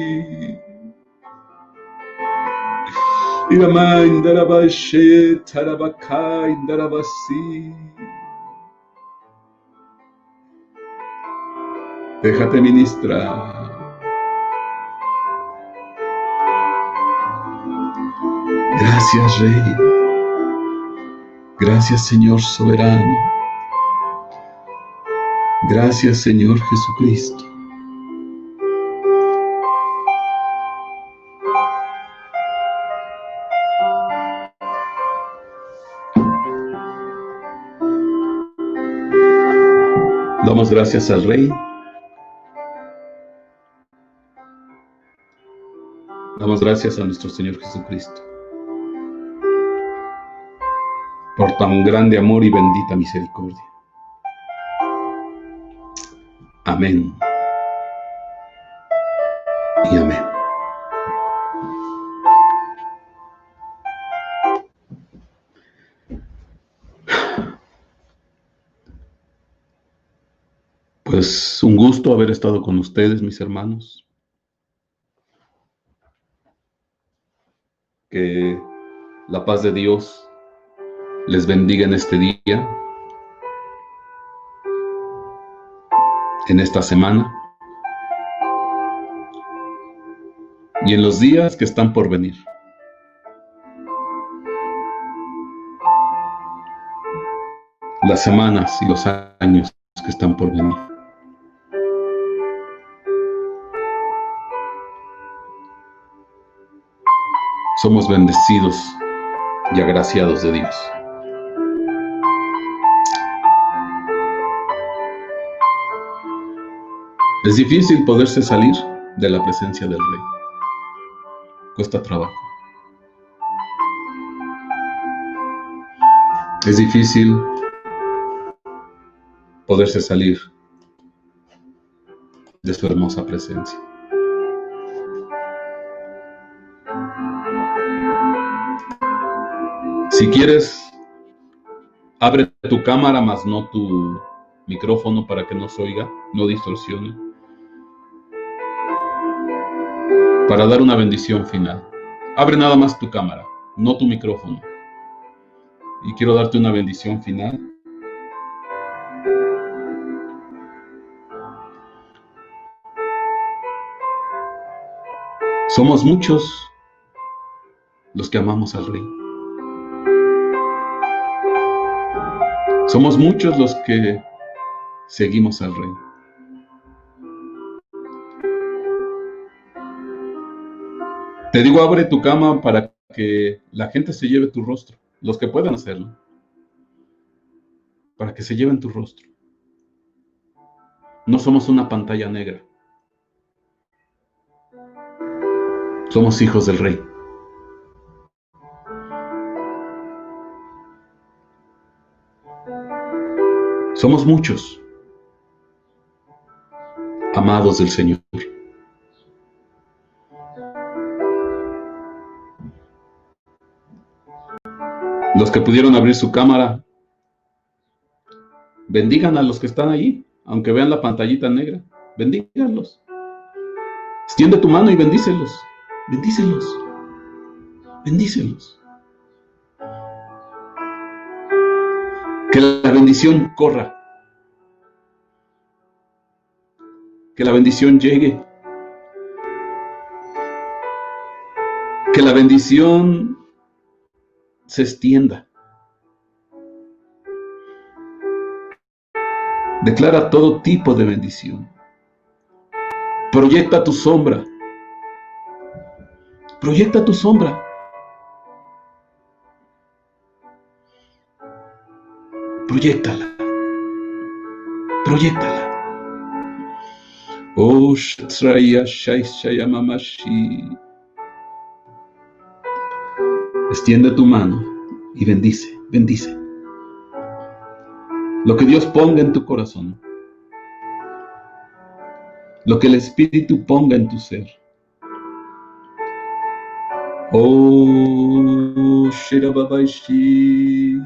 Iramai Darabashe Tarabakai Darabasi. Déjate ministrar. Gracias, Rey. Gracias, Señor soberano. Gracias, Señor Jesucristo. Damos gracias al Rey. Damos gracias a nuestro Señor Jesucristo por tan grande amor y bendita misericordia. Amén y amén. Pues un gusto haber estado con ustedes, mis hermanos. Que la paz de Dios les bendiga en este día, en esta semana y en los días que están por venir. Las semanas y los años que están por venir. Somos bendecidos y agraciados de Dios. Es difícil poderse salir de la presencia del Rey. Cuesta trabajo. Es difícil poderse salir de su hermosa presencia. Si quieres, abre tu cámara, mas no tu micrófono, para que no se oiga, no distorsione, para dar una bendición final. Abre nada más tu cámara, no tu micrófono. Y quiero darte una bendición final. Somos muchos los que amamos al Rey. Somos muchos los que seguimos al Rey. Te digo, abre tu cama para que la gente se lleve tu rostro, los que puedan hacerlo, para que se lleven tu rostro. No somos una pantalla negra. Somos hijos del Rey. Somos muchos, amados del Señor. Los que pudieron abrir su cámara, bendigan a los que están allí, aunque vean la pantallita negra. Bendíganlos. Extiende tu mano y bendícelos. Bendícelos. Bendícelos. Que la bendición corra. Que la bendición llegue. Que la bendición se extienda. Declara todo tipo de bendición. Proyecta tu sombra. Proyecta tu sombra. Proyéctala. Proyéctala. Oh, Shatraya Shaishaya Mamashi. Extiende tu mano y bendice, bendice. Lo que Dios ponga en tu corazón. Lo que el Espíritu ponga en tu ser. Oh, Shirababaishi.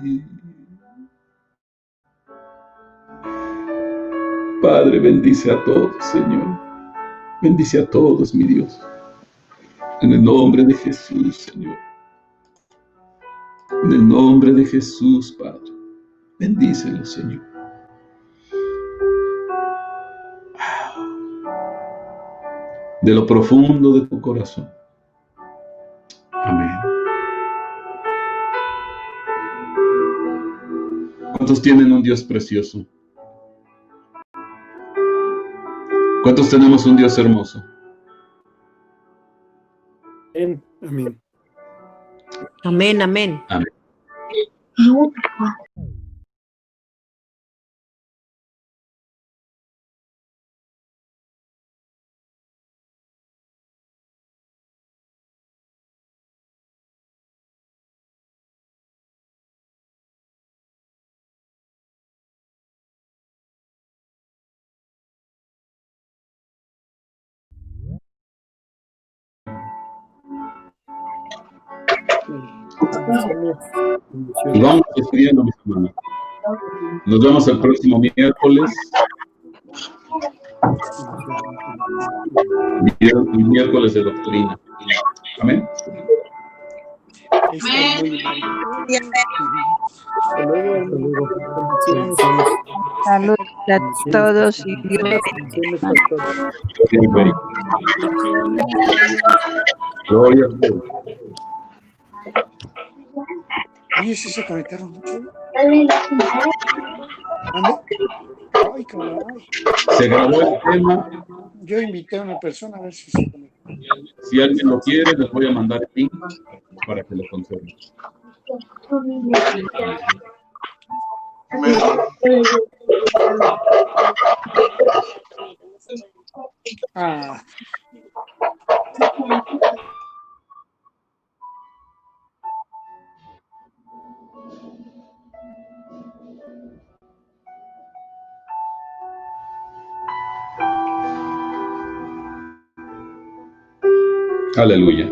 Padre, bendice a todos, Señor. Bendice a todos, mi Dios. En el nombre de Jesús, Señor. En el nombre de Jesús, Padre. Bendícelo, Señor. De lo profundo de tu corazón. Amén. ¿Cuántos tienen un Dios precioso? ¿Cuántos tenemos un Dios hermoso? Amén. Amén. Amén, amén. Amén. Y vamos despidiendo, mis hermanos. Nos vemos el próximo miércoles. Miércoles de doctrina. Amén. Saludos a todos y Dios. Gloria a Dios. Oye, sí se conectaron mucho. ¿Ande? Ay, caray. Se grabó el tema. Yo invité a una persona a ver si se conecta. Si alguien lo quiere, les voy a mandar el link para que lo conserven. Ah. Aleluya.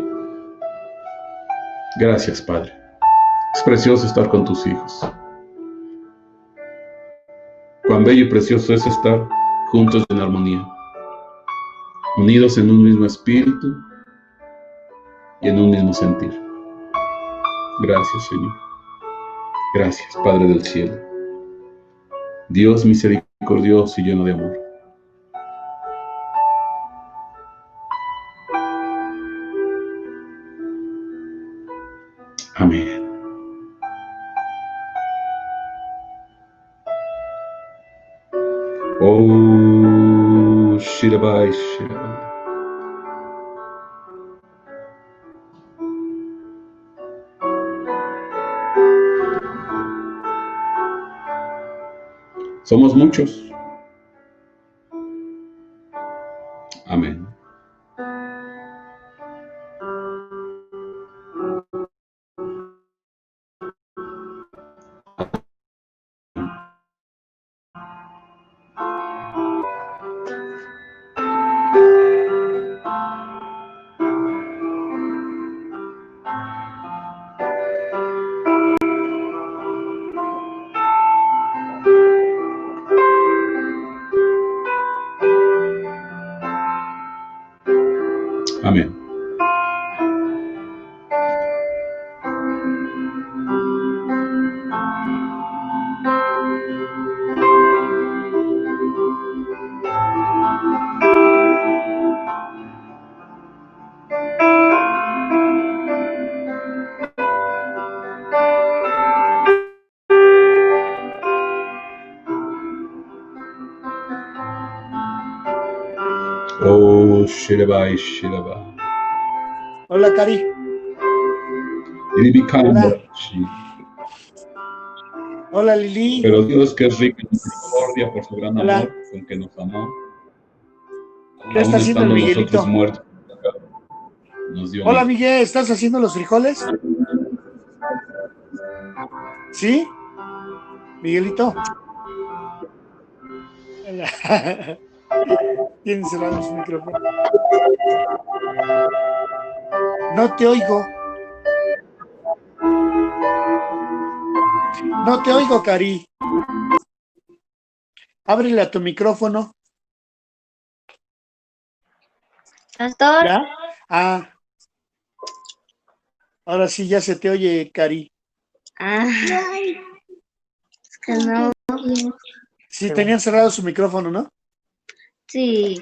Gracias, Padre. Es precioso estar con tus hijos. Cuán bello y precioso es estar juntos en armonía, unidos en un mismo espíritu y en un mismo sentir. Gracias, Señor. Gracias, Padre del cielo. Dios misericordioso y lleno de amor. Amén. Oh, Shirabai, Shirabai. Somos muchos. Amén. Amén. Oh, Shirabai, Shirabai. Hola, Cari. Hola. Hola, Lili. Pero Dios, que es rico en misericordia por su gran amor con que nos amó, ¿Qué está aún haciendo el estando Miguelito? nosotros muertos. Nos dio Hola, miedo. Miguel, ¿estás haciendo los frijoles? ¿Sí? Miguelito. Tienen cerrado su micrófono. No te oigo. No te oigo, Cari. Ábrele a tu micrófono. Pastor, ¿Ya? Ah, ahora sí ya se te oye, Cari. es que no. Sí, tenían cerrado su micrófono, ¿no? Sí.